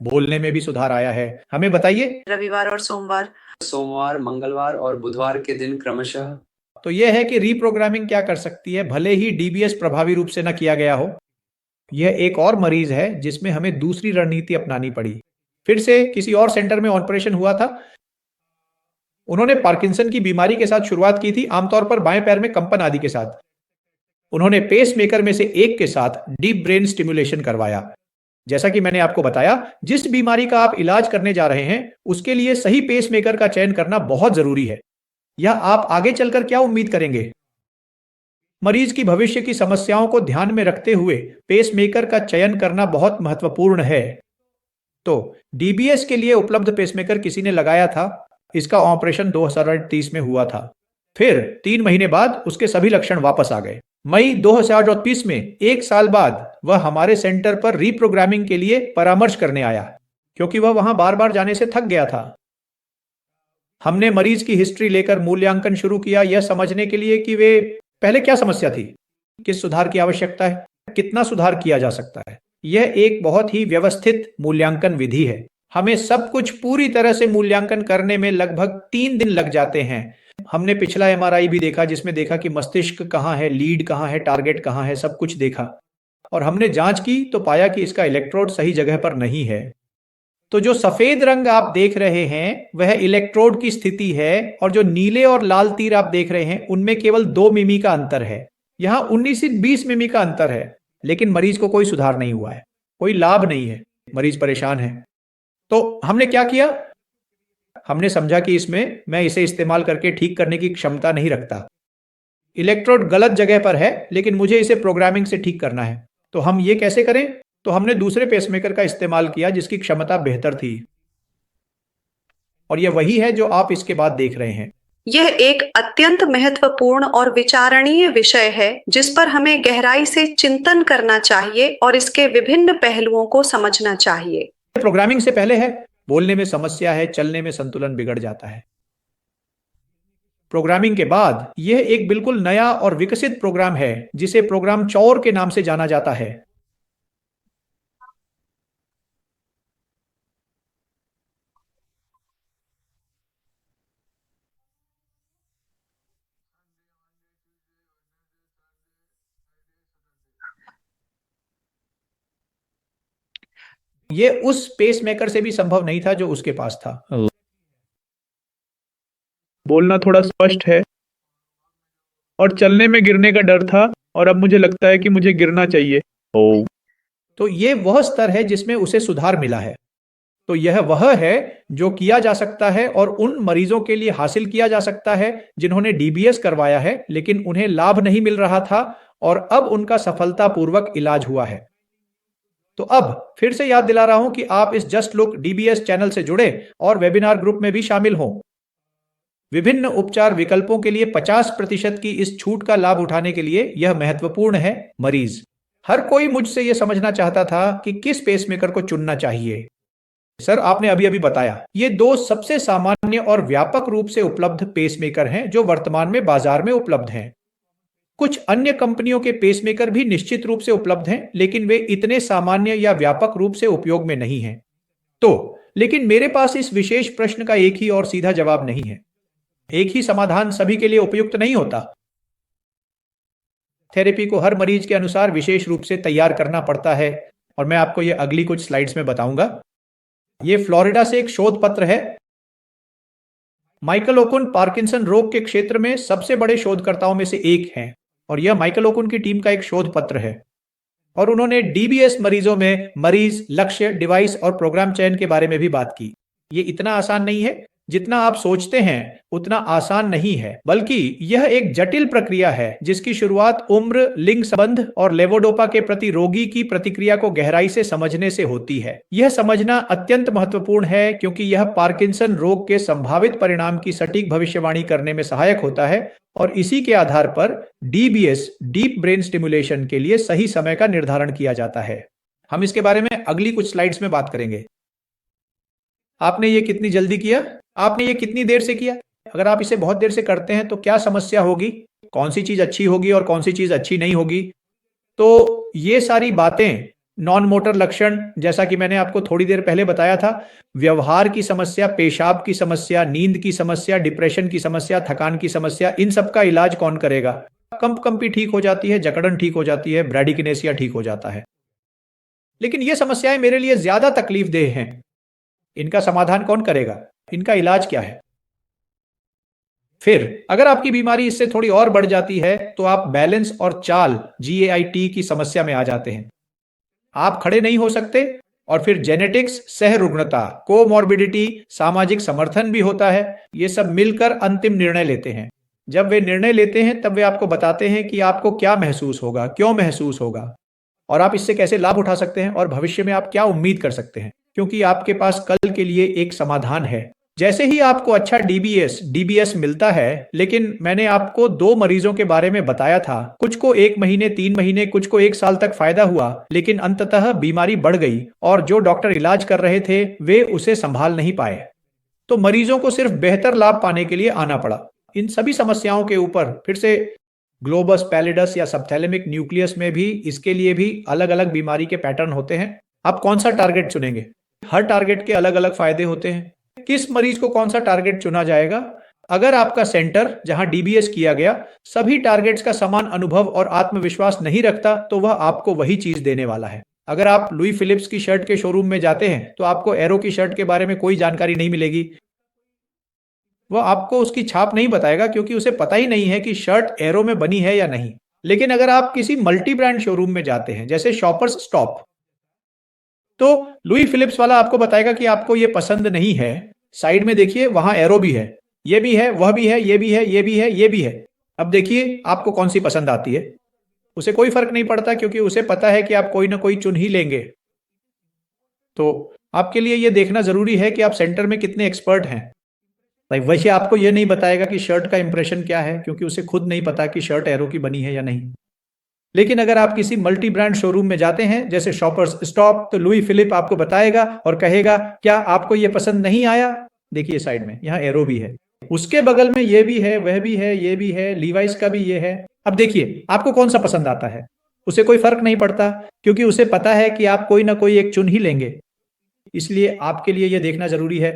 बोलने में भी सुधार आया है। हमें बताइए। रविवार और सोमवार, सोमवार, मंगलवार और बुधवार के दिन क्रमशः। तो यह है कि रीप्रोग्रामिंग क्या कर सकती है, भले ही डीबीएस प्रभावी रूप से न किया गया हो। यह एक और मरीज है जिसमें हमें दूसरी रणनीति अपनानी पड़ी। फिर से किसी और सेंटर में ऑपरेशन हुआ था। उन्होंने पार्किंसन की बीमारी के साथ शुरुआत की थी, आमतौर पर बाएं पैर में कंपन आदि के साथ। उन्होंने पेसमेकर में से एक के साथ डीप ब्रेन स्टिमुलेशन करवाया। जैसा कि मैंने आपको बताया, जिस बीमारी का आप इलाज करने जा रहे हैं उसके लिए सही पेसमेकर का चयन करना बहुत जरूरी है। या आप आगे चलकर क्या उम्मीद करेंगे? मरीज की भविष्य की समस्याओं को ध्यान में रखते हुए पेसमेकर का चयन करना बहुत महत्वपूर्ण है। तो डीबीएस के लिए उपलब्ध पेसमेकर किसी ने लगाया था। इसका ऑपरेशन 2030 में हुआ था। फिर 3 महीने बाद उसके सभी लक्षण वापस आ गए। मई 2030 में, एक साल बाद, वह हमारे सेंटर पर रीप्रोग्रामिंग के लिए परामर्श करने आया, क्योंकि वह वहां बार बार जाने से थक गया था। हमने मरीज की हिस्ट्री लेकर मूल्यांकन शुरू किया, यह समझने के लिए कि वे पहले क्या समस्या थी, किस सुधार की आवश्यकता है, कितना सुधार किया जा सकता है। यह एक बहुत ही व्यवस्थित मूल्यांकन विधि है। हमें सब कुछ पूरी तरह से मूल्यांकन करने में लगभग 3 दिन लग जाते हैं। हमने पिछला एमआरआई भी देखा, जिसमें देखा कि मस्तिष्क कहाँ है, लीड कहाँ है, टारगेट कहाँ है, सब कुछ देखा। और हमने जांच की तो पाया कि इसका इलेक्ट्रोड सही जगह पर नहीं है। तो जो सफेद रंग आप देख रहे हैं वह इलेक्ट्रोड की स्थिति है, और जो नीले और लाल तीर आप देख रहे हैं उनमें केवल 2 मिमी का अंतर है। यहां 19 से 20 मिमी का अंतर है, लेकिन मरीज को कोई सुधार नहीं हुआ है, कोई लाभ नहीं है, मरीज परेशान है। तो हमने क्या किया? हमने समझा कि इसमें मैं इसे इस्तेमाल करके ठीक करने की क्षमता नहीं रखता। इलेक्ट्रोड गलत जगह पर है, लेकिन मुझे इसे प्रोग्रामिंग से ठीक करना है। तो हम ये कैसे करें? तो हमने दूसरे पेसमेकर का इस्तेमाल किया जिसकी क्षमता बेहतर थी, और यह वही है जो आप इसके बाद देख रहे हैं। यह एक अत्यंत महत्वपूर्ण और विचारणीय विषय है जिस पर हमें गहराई से चिंतन करना चाहिए और इसके विभिन्न पहलुओं को समझना चाहिए। प्रोग्रामिंग से पहले है, बोलने में समस्या है, चलने में संतुलन बिगड़ जाता है। प्रोग्रामिंग के बाद यह एक बिल्कुल नया और विकसित प्रोग्राम है जिसे प्रोग्राम चौर के नाम से जाना जाता है। यह उस पेसमेकर से भी संभव नहीं था जो उसके पास था। बोलना थोड़ा स्पष्ट है और चलने में गिरने का डर था, और अब मुझे लगता है कि मुझे गिरना चाहिए। ओह, तो यह वह स्तर है जिसमें उसे सुधार मिला है। तो यह वह है जो किया जा सकता है और उन मरीजों के लिए हासिल किया जा सकता है जिन्होंने डीबीएस करवाया है लेकिन उन्हें लाभ नहीं मिल रहा था, और अब उनका सफलतापूर्वक इलाज हुआ है। तो अब फिर से याद दिला रहा हूं कि आप इस जस्ट लुक डीबीएस चैनल से जुड़े और वेबिनार ग्रुप में भी शामिल हों। विभिन्न उपचार विकल्पों के लिए 50% की इस छूट का लाभ उठाने के लिए यह महत्वपूर्ण है। मरीज, हर कोई मुझसे यह समझना चाहता था कि किस पेसमेकर को चुनना चाहिए। सर, आपने अभी अभी बताया ये दो सबसे सामान्य और व्यापक रूप से उपलब्ध पेसमेकर हैं जो वर्तमान में बाजार में उपलब्ध हैं। कुछ अन्य कंपनियों के पेसमेकर भी निश्चित रूप से उपलब्ध हैं, लेकिन वे इतने सामान्य या व्यापक रूप से उपयोग में नहीं हैं। लेकिन मेरे पास इस विशेष प्रश्न का एक ही और सीधा जवाब नहीं है। एक ही समाधान सभी के लिए उपयुक्त नहीं होता। थेरेपी को हर मरीज के अनुसार विशेष रूप से तैयार करना पड़ता है, और मैं आपको ये अगली कुछ स्लाइड्स में बताऊंगा। ये फ्लोरिडा से एक शोध पत्र है। माइकल ओकुन पार्किंसन रोग के क्षेत्र में सबसे बड़े शोधकर्ताओं में से एक हैं, और यह माइकल ओकुन की टीम का एक शोध पत्र है। और उन्होंने डीबीएस मरीजों में मरीज, लक्ष्य, डिवाइस और प्रोग्राम चयन के बारे में भी बात की। ये इतना आसान नहीं है जितना आप सोचते हैं, उतना आसान नहीं है, बल्कि यह एक जटिल प्रक्रिया है जिसकी शुरुआत उम्र, लिंग संबंध और लेवोडोपा के प्रति रोगी की प्रतिक्रिया को गहराई से समझने से होती है। यह समझना अत्यंत महत्वपूर्ण है क्योंकि यह पार्किंसन रोग के संभावित परिणाम की सटीक भविष्यवाणी करने में सहायक होता है, और इसी के आधार पर डीबीएस, डीप ब्रेन स्टिमुलेशन के लिए सही समय का निर्धारण किया जाता है। हम इसके बारे में अगली कुछ स्लाइड्स में बात करेंगे। आपने ये कितनी जल्दी किया? आपने ये कितनी देर से किया? अगर आप इसे बहुत देर से करते हैं तो क्या समस्या होगी? कौन सी चीज अच्छी होगी और कौन सी चीज अच्छी नहीं होगी? तो ये सारी बातें, नॉन मोटर लक्षण, जैसा कि मैंने आपको थोड़ी देर पहले बताया था, व्यवहार की समस्या, पेशाब की समस्या, नींद की समस्या, डिप्रेशन की समस्या, थकान की समस्या, इन सब का इलाज कौन करेगा? कंपी ठीक हो जाती है, जकड़न ठीक हो जाती है, ब्रैडिकिनेसिया ठीक हो जाता है। लेकिन ये समस्याएं मेरे लिए ज्यादा तकलीफदेह हैं। इनका समाधान कौन करेगा? इनका इलाज क्या है? फिर अगर आपकी बीमारी इससे थोड़ी और बढ़ जाती है तो आप बैलेंस और चाल, GAIT की समस्या में आ जाते हैं। आप खड़े नहीं हो सकते, और फिर जेनेटिक्स, सहरुग्णता, कोमॉर्बिडिटी, सामाजिक समर्थन भी होता है। ये सब मिलकर अंतिम निर्णय लेते हैं। जब वे निर्णय लेते हैं तब वे आपको बताते हैं कि आपको क्या महसूस होगा, क्यों महसूस होगा, और आप इससे कैसे लाभ उठा सकते हैं, और भविष्य में आप क्या उम्मीद कर सकते हैं, क्योंकि आपके पास कल के लिए एक समाधान है। जैसे ही आपको अच्छा डीबीएस मिलता है, लेकिन मैंने आपको 2 मरीजों के बारे में बताया था, कुछ को 1 महीने, 3 महीने, कुछ को 1 साल तक फायदा हुआ, लेकिन अंततः बीमारी बढ़ गई और जो डॉक्टर इलाज कर रहे थे वे उसे संभाल नहीं पाए। तो मरीजों को सिर्फ बेहतर लाभ पाने के लिए आना पड़ा। इन सभी समस्याओं के ऊपर फिर से ग्लोबस पैलिडस या सबथैलेमिक न्यूक्लियस में भी इसके लिए भी अलग अलग बीमारी के पैटर्न होते हैं। आप कौन सा टारगेट चुनेंगे? हर टारगेट के अलग अलग फायदे होते हैं। किस मरीज को कौन सा टारगेट चुना जाएगा? अगर आपका सेंटर जहां डीबीएस किया गया सभी टारगेट्स का समान अनुभव और आत्मविश्वास नहीं रखता, तो वह आपको वही चीज देने वाला है। अगर आप लुई फिलिप्स की शर्ट के शोरूम में जाते हैं तो आपको एरो की शर्ट के बारे में कोई जानकारी नहीं मिलेगी। वह आपको उसकी छाप नहीं बताएगा क्योंकि उसे पता ही नहीं है कि शर्ट एरो में बनी है या नहीं। लेकिन अगर आप किसी मल्टी ब्रांड शोरूम में जाते हैं, जैसे शॉपर्स स्टॉप, तो लुई फिलिप्स वाला आपको बताएगा कि आपको ये पसंद नहीं है, साइड में देखिए वहां एरो भी है, ये भी है, वह भी है, ये भी है, ये भी है, ये भी है। अब देखिए आपको कौन सी पसंद आती है। उसे कोई फर्क नहीं पड़ता क्योंकि उसे पता है कि आप कोई ना कोई चुन ही लेंगे। तो आपके लिए यह देखना जरूरी है कि आप सेंटर में कितने एक्सपर्ट हैं। वैसे आपको यह नहीं बताएगा कि शर्ट का इंप्रेशन क्या है क्योंकि उसे खुद नहीं पता कि शर्ट एरो की बनी है या नहीं। लेकिन अगर आप किसी मल्टी ब्रांड शोरूम में जाते हैं जैसे शॉपर्स स्टॉप, तो लुई फिलिप आपको बताएगा और कहेगा, क्या आपको यह पसंद नहीं आया? देखिए साइड में यहाँ एरो भी है, उसके बगल में ये भी है, वह भी है, ये भी है, लीवाइस का भी ये है। अब देखिए आपको कौन सा पसंद आता है। उसे कोई फर्क नहीं पड़ता क्योंकि उसे पता है कि आप कोई ना कोई एक चुन ही लेंगे। इसलिए आपके लिए यह देखना जरूरी है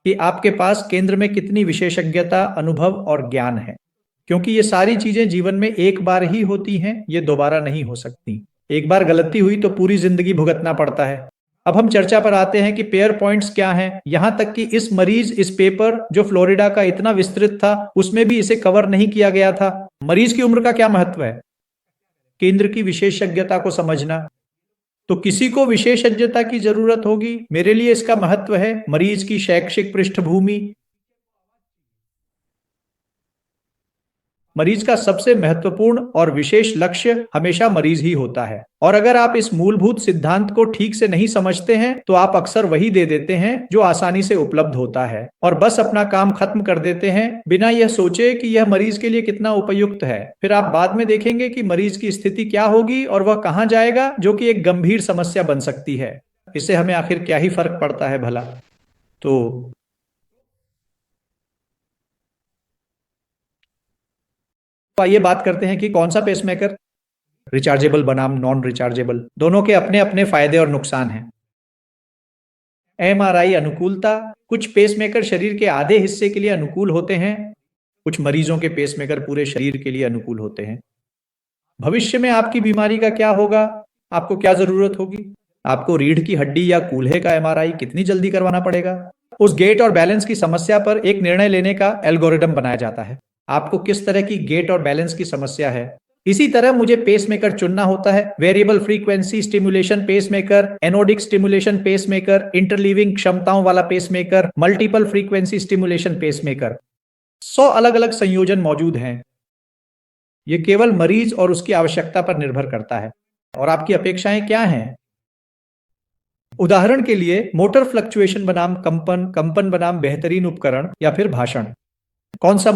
कि आपके पास केंद्र में कितनी विशेषज्ञता, अनुभव और ज्ञान है, क्योंकि ये सारी चीजें जीवन में एक बार ही होती हैं, ये दोबारा नहीं हो सकती। एक बार गलती हुई तो पूरी जिंदगी भुगतना पड़ता है। अब हम चर्चा पर आते हैं कि पेयर पॉइंट्स क्या हैं। यहां तक कि इस पेपर जो फ्लोरिडा का इतना विस्तृत था उसमें भी इसे कवर नहीं किया गया था। मरीज की उम्र का क्या महत्व है? केंद्र की विशेषज्ञता को समझना। तो किसी को विशेषज्ञता की जरूरत होगी, मेरे लिए इसका महत्व है मरीज की शैक्षिक पृष्ठभूमि। मरीज का सबसे महत्वपूर्ण और विशेष लक्ष्य हमेशा मरीज ही होता है, और अगर आप इस मूलभूत सिद्धांत को ठीक से नहीं समझते हैं तो आप अक्सर वही दे देते हैं जो आसानी से उपलब्ध होता है और बस अपना काम खत्म कर देते हैं बिना यह सोचे कि यह मरीज के लिए कितना उपयुक्त है। फिर आप बाद में देखेंगे कि मरीज की स्थिति क्या होगी और वह कहां जाएगा, जो कि एक गंभीर समस्या बन सकती है। इससे हमें आखिर क्या ही फर्क पड़ता है भला। तो आइए बात करते हैं कि कौन सा पेसमेकर, रिचार्जेबल बनाम नॉन रिचार्जेबल, दोनों के अपने अपने फायदे और नुकसान हैं। एमआरआई अनुकूलता, कुछ पेसमेकर शरीर के आधे हिस्से के लिए अनुकूल होते हैं, कुछ मरीजों के पेसमेकर पूरे शरीर के लिए अनुकूल होते हैं। भविष्य में आपकी बीमारी का क्या होगा, आपको क्या जरूरत होगी, आपको रीढ़ की हड्डी या कूल्हे का एमआरआई कितनी जल्दी करवाना पड़ेगा, उस गेट और बैलेंस की समस्या पर एक निर्णय लेने का एल्गोरिदम बनाया जाता है। आपको किस तरह की गेट और बैलेंस की समस्या है, इसी तरह मुझे पेसमेकर चुनना होता है। Variable frequency stimulation pacemaker, anodic stimulation pacemaker, interleaving क्षमताओं वाला pacemaker, multiple frequency stimulation pacemaker, 100 अलग अलग संयोजन मौजूद हैं। यह केवल मरीज और उसकी आवश्यकता पर निर्भर करता है। और आपकी अपेक्षाएं क्या हैं? उदाहरण के लिए मोटर फ्लक्चुएशन बनाम कंपन, कंपन बनाम बेहतरीन उपकरण, या फिर भाषण। कौन सा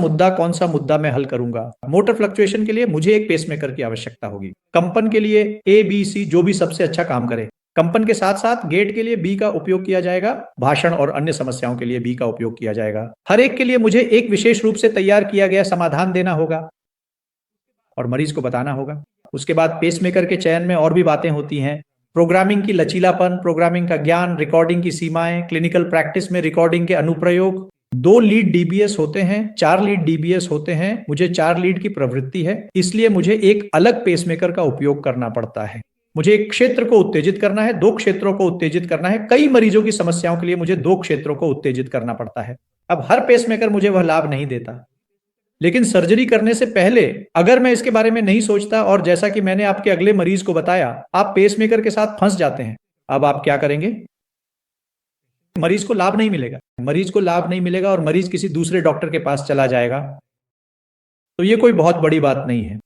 मुद्दा मैं हल करूंगा? मोटर फ्लक्चुएशन के लिए मुझे एक पेसमेकर की आवश्यकता होगी। कंपन के लिए ए बी सी जो भी सबसे अच्छा काम करे। कंपन के साथ साथ गेट के लिए बी का उपयोग किया जाएगा, भाषण और अन्य समस्याओं के लिए बी का उपयोग किया जाएगा। हर एक के लिए मुझे एक विशेष रूप से तैयार किया गया समाधान देना होगा और मरीज को बताना होगा। उसके बाद पेसमेकर के चयन में और भी बातें होती हैं। प्रोग्रामिंग की लचीलापन, प्रोग्रामिंग का ज्ञान, रिकॉर्डिंग की सीमाएं, क्लिनिकल प्रैक्टिस में रिकॉर्डिंग के अनुप्रयोग। 2 लीड डीबीएस होते हैं, 4 लीड डीबीएस होते हैं। मुझे 4 लीड की प्रवृत्ति है, इसलिए मुझे एक अलग पेसमेकर का उपयोग करना पड़ता है। मुझे एक क्षेत्र को उत्तेजित करना है, 2 क्षेत्रों को उत्तेजित करना है। कई मरीजों की समस्याओं के लिए मुझे 2 क्षेत्रों को उत्तेजित करना पड़ता है। अब हर पेसमेकर मुझे वह लाभ नहीं देता, लेकिन सर्जरी करने से पहले अगर मैं इसके बारे में नहीं सोचता और जैसा कि मैंने आपके अगले मरीज को बताया, आप पेसमेकर के साथ फंस जाते हैं, अब आप क्या करेंगे? मरीज को लाभ नहीं मिलेगा और मरीज किसी दूसरे डॉक्टर के पास चला जाएगा। तो ये कोई बहुत बड़ी बात नहीं है।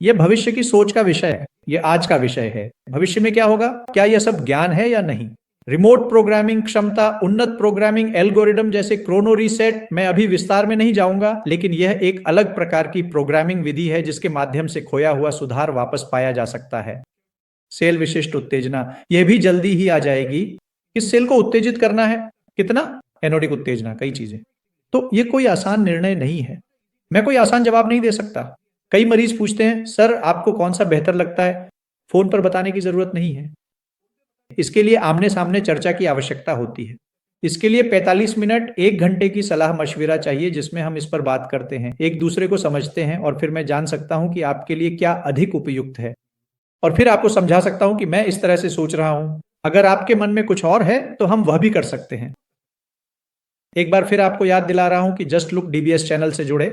यह भविष्य की सोच का विषय है, यह आज का विषय है। भविष्य में क्या होगा, क्या यह सब ज्ञान है या नहीं? रिमोट प्रोग्रामिंग क्षमता, उन्नत प्रोग्रामिंग एल्गोरिदम जैसे क्रोनो रीसेट, मैं अभी विस्तार में नहीं जाऊंगा, लेकिन यह एक अलग प्रकार की प्रोग्रामिंग विधि है जिसके माध्यम से खोया हुआ सुधार वापस पाया जा सकता है। सेल विशिष्ट उत्तेजना, यह भी जल्दी ही आ जाएगी। किस सेल को उत्तेजित करना है, कितना? एनोडिक उत्तेजना, कई चीजें। तो यह कोई आसान निर्णय नहीं है, मैं कोई आसान जवाब नहीं दे सकता। कई मरीज पूछते हैं, सर आपको कौन सा बेहतर लगता है? फोन पर बताने की जरूरत नहीं है, इसके लिए आमने सामने चर्चा की आवश्यकता होती है। इसके लिए 45 मिनट 1 घंटे की सलाह मशविरा चाहिए, जिसमें हम इस पर बात करते हैं, एक दूसरे को समझते हैं, और फिर मैं जान सकता हूं कि आपके लिए क्या अधिक उपयुक्त है, और फिर आपको समझा सकता हूं कि मैं इस तरह से सोच रहा हूं। अगर आपके मन में कुछ और है तो हम वह भी कर सकते हैं। एक बार फिर आपको याद दिला रहा हूं कि जस्ट लुक डीबीएस चैनल से जुड़े।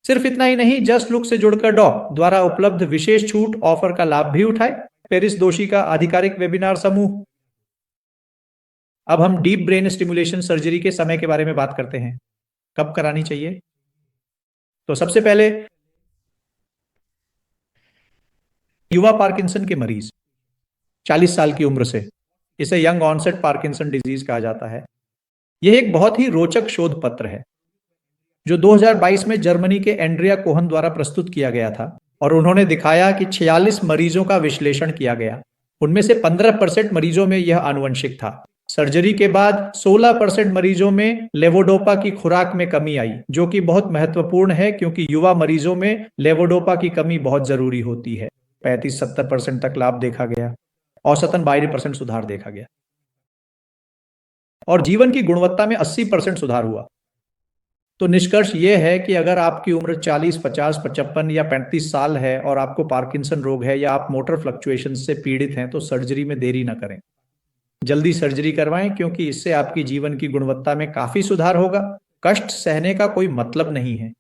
सिर्फ इतना ही नहीं, जस्ट लुक से जुड़कर डॉ द्वारा उपलब्ध विशेष छूट ऑफर का लाभ भी उठाए। पेरिस दोषी का आधिकारिक वेबिनार समूह। अब हम डीप ब्रेन स्टिमुलेशन सर्जरी के समय के बारे में बात करते हैं, कब करानी चाहिए। तो सबसे पहले युवा पार्किंसन के मरीज 40 साल की उम्र से, इसे यंग ऑनसेट पार्किंसन डिजीज कहा जाता है। यह एक बहुत ही रोचक शोध पत्र है जो 2022 में जर्मनी के एंड्रिया कोहन द्वारा प्रस्तुत किया गया था, और उन्होंने दिखाया कि 46 मरीजों का विश्लेषण किया गया। उनमें से 15% मरीजों में यह आनुवंशिक था। सर्जरी के बाद 16% मरीजों में लेवोडोपा की खुराक में कमी आई, जो कि बहुत महत्वपूर्ण है क्योंकि युवा मरीजों में लेवोडोपा की कमी बहुत जरूरी होती है। 35-70% तक लाभ देखा गया, औसतन 22% सुधार देखा गया, और जीवन की गुणवत्ता में 80% सुधार हुआ। तो निष्कर्ष यह है कि अगर आपकी उम्र 40, 50, 55 या 35 साल है और आपको पार्किंसन रोग है या आप मोटर फ्लक्चुएशन से पीड़ित हैं, तो सर्जरी में देरी न करें, जल्दी सर्जरी करवाएं, क्योंकि इससे आपकी जीवन की गुणवत्ता में काफी सुधार होगा। कष्ट सहने का कोई मतलब नहीं है।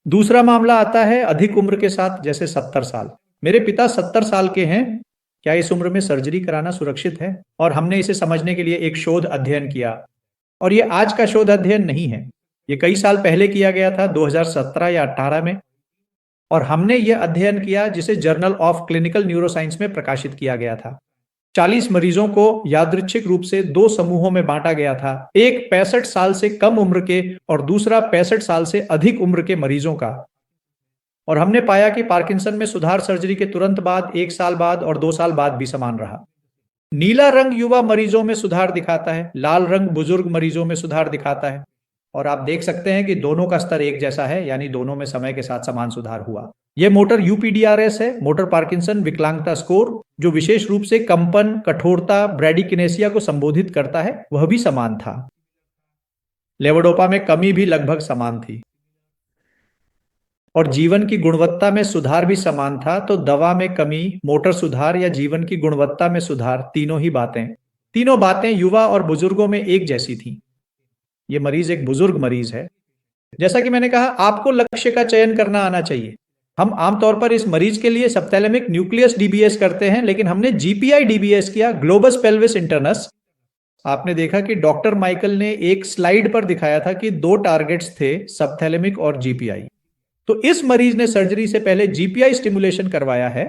दूसरा मामला आता है अधिक उम्र के साथ, जैसे 70 साल। मेरे पिता 70 साल के हैं, क्या इस उम्र में सर्जरी कराना सुरक्षित है? और हमने इसे समझने के लिए एक शोध अध्ययन किया, और ये आज का शोध अध्ययन नहीं है, ये कई साल पहले किया गया था, 2017 या 18 में, और हमने यह अध्ययन किया जिसे जर्नल ऑफ क्लिनिकल न्यूरोसाइंस में प्रकाशित किया गया था। 40 मरीजों को यादृच्छिक रूप से 2 समूहों में बांटा गया था, एक 65 साल से कम उम्र के और दूसरा 65 साल से अधिक उम्र के मरीजों का। और हमने पाया कि पार्किंसन में सुधार सर्जरी के तुरंत बाद, 1 साल बाद और 2 साल बाद भी समान रहा। नीला रंग युवा मरीजों में सुधार दिखाता है, लाल रंग बुजुर्ग मरीजों में सुधार दिखाता है। और आप देख सकते हैं कि दोनों का स्तर एक जैसा है, यानी दोनों में समय के साथ समान सुधार हुआ। यह मोटर यूपीडीआरएस है, मोटर पार्किंसन विकलांगता स्कोर, जो विशेष रूप से कंपन, कठोरता, ब्रैडिकिनेसिया को संबोधित करता है, वह भी समान था। लेवोडोपा में कमी भी लगभग समान थी और जीवन की गुणवत्ता में सुधार भी समान था। तो दवा में कमी, मोटर सुधार या जीवन की गुणवत्ता में सुधार, तीनों बातें युवा और बुजुर्गों में एक जैसी थी। ये मरीज एक बुजुर्ग मरीज है। जैसा कि मैंने कहा, आपको लक्ष्य का चयन करना आना चाहिए। हम आमतौर पर इस मरीज के लिए सबथैलेमिक न्यूक्लियस डीबीएस करते हैं, लेकिन हमने जीपीआई डीबीएस किया, ग्लोबस पेल्विस इंटरनस। आपने देखा कि डॉक्टर माइकल ने एक स्लाइड पर दिखाया था कि 2 टारगेट्स थे, सबथैलेमिक और जीपीआई। तो इस मरीज ने सर्जरी से पहले जीपीआई स्टिमुलेशन करवाया है।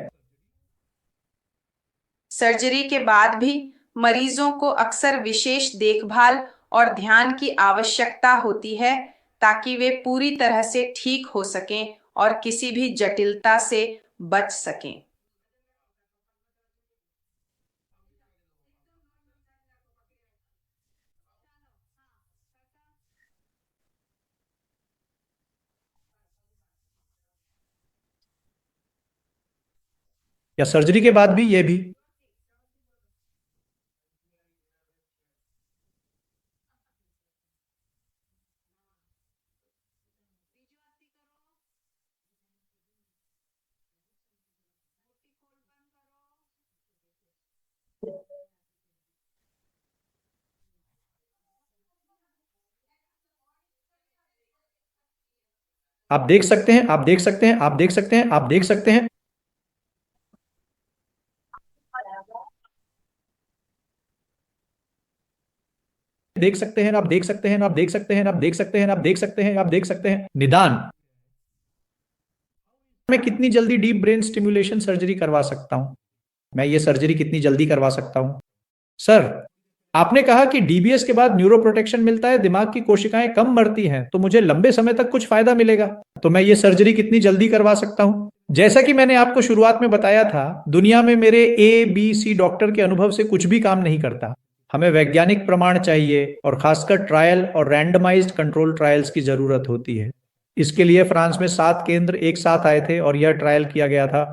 सर्जरी के बाद भी मरीजों को अक्सर विशेष देखभाल और ध्यान की आवश्यकता होती है ताकि वे पूरी तरह से ठीक हो सकें और किसी भी जटिलता से बच सकें। या सर्जरी के बाद भी ये भी। आप देख सकते हैं, आप देख सकते हैं, आप देख सकते हैं, आप देख सकते हैं। देख सकते हैं, आप देख सकते हैं, आप देख सकते हैं, आप देख सकते हैं, आप देख सकते हैं, आप देख सकते हैं। निदान मैं कितनी जल्दी डीप ब्रेन स्टिमुलेशन सर्जरी करवा सकता हूं? मैं ये सर्जरी कितनी जल्दी करवा सकता हूं? सर, आपने कहा कि डीबीएस के बाद न्यूरो प्रोटेक्शन मिलता है, दिमाग की कोशिकाएं कम मरती हैं, तो मुझे लंबे समय तक कुछ फायदा मिलेगा। तो मैं ये सर्जरी कितनी जल्दी करवा सकता हूं? जैसा कि मैंने आपको शुरुआत में बताया था, दुनिया में मेरे ABC डॉक्टर के अनुभव से कुछ भी काम नहीं करता। हमें वैज्ञानिक प्रमाण चाहिए और खासकर ट्रायल और रैंडमाइज्ड कंट्रोल ट्रायल्स की जरूरत होती है। इसके लिए फ्रांस में 7 केंद्र एक साथ आए थे और यह ट्रायल किया गया था।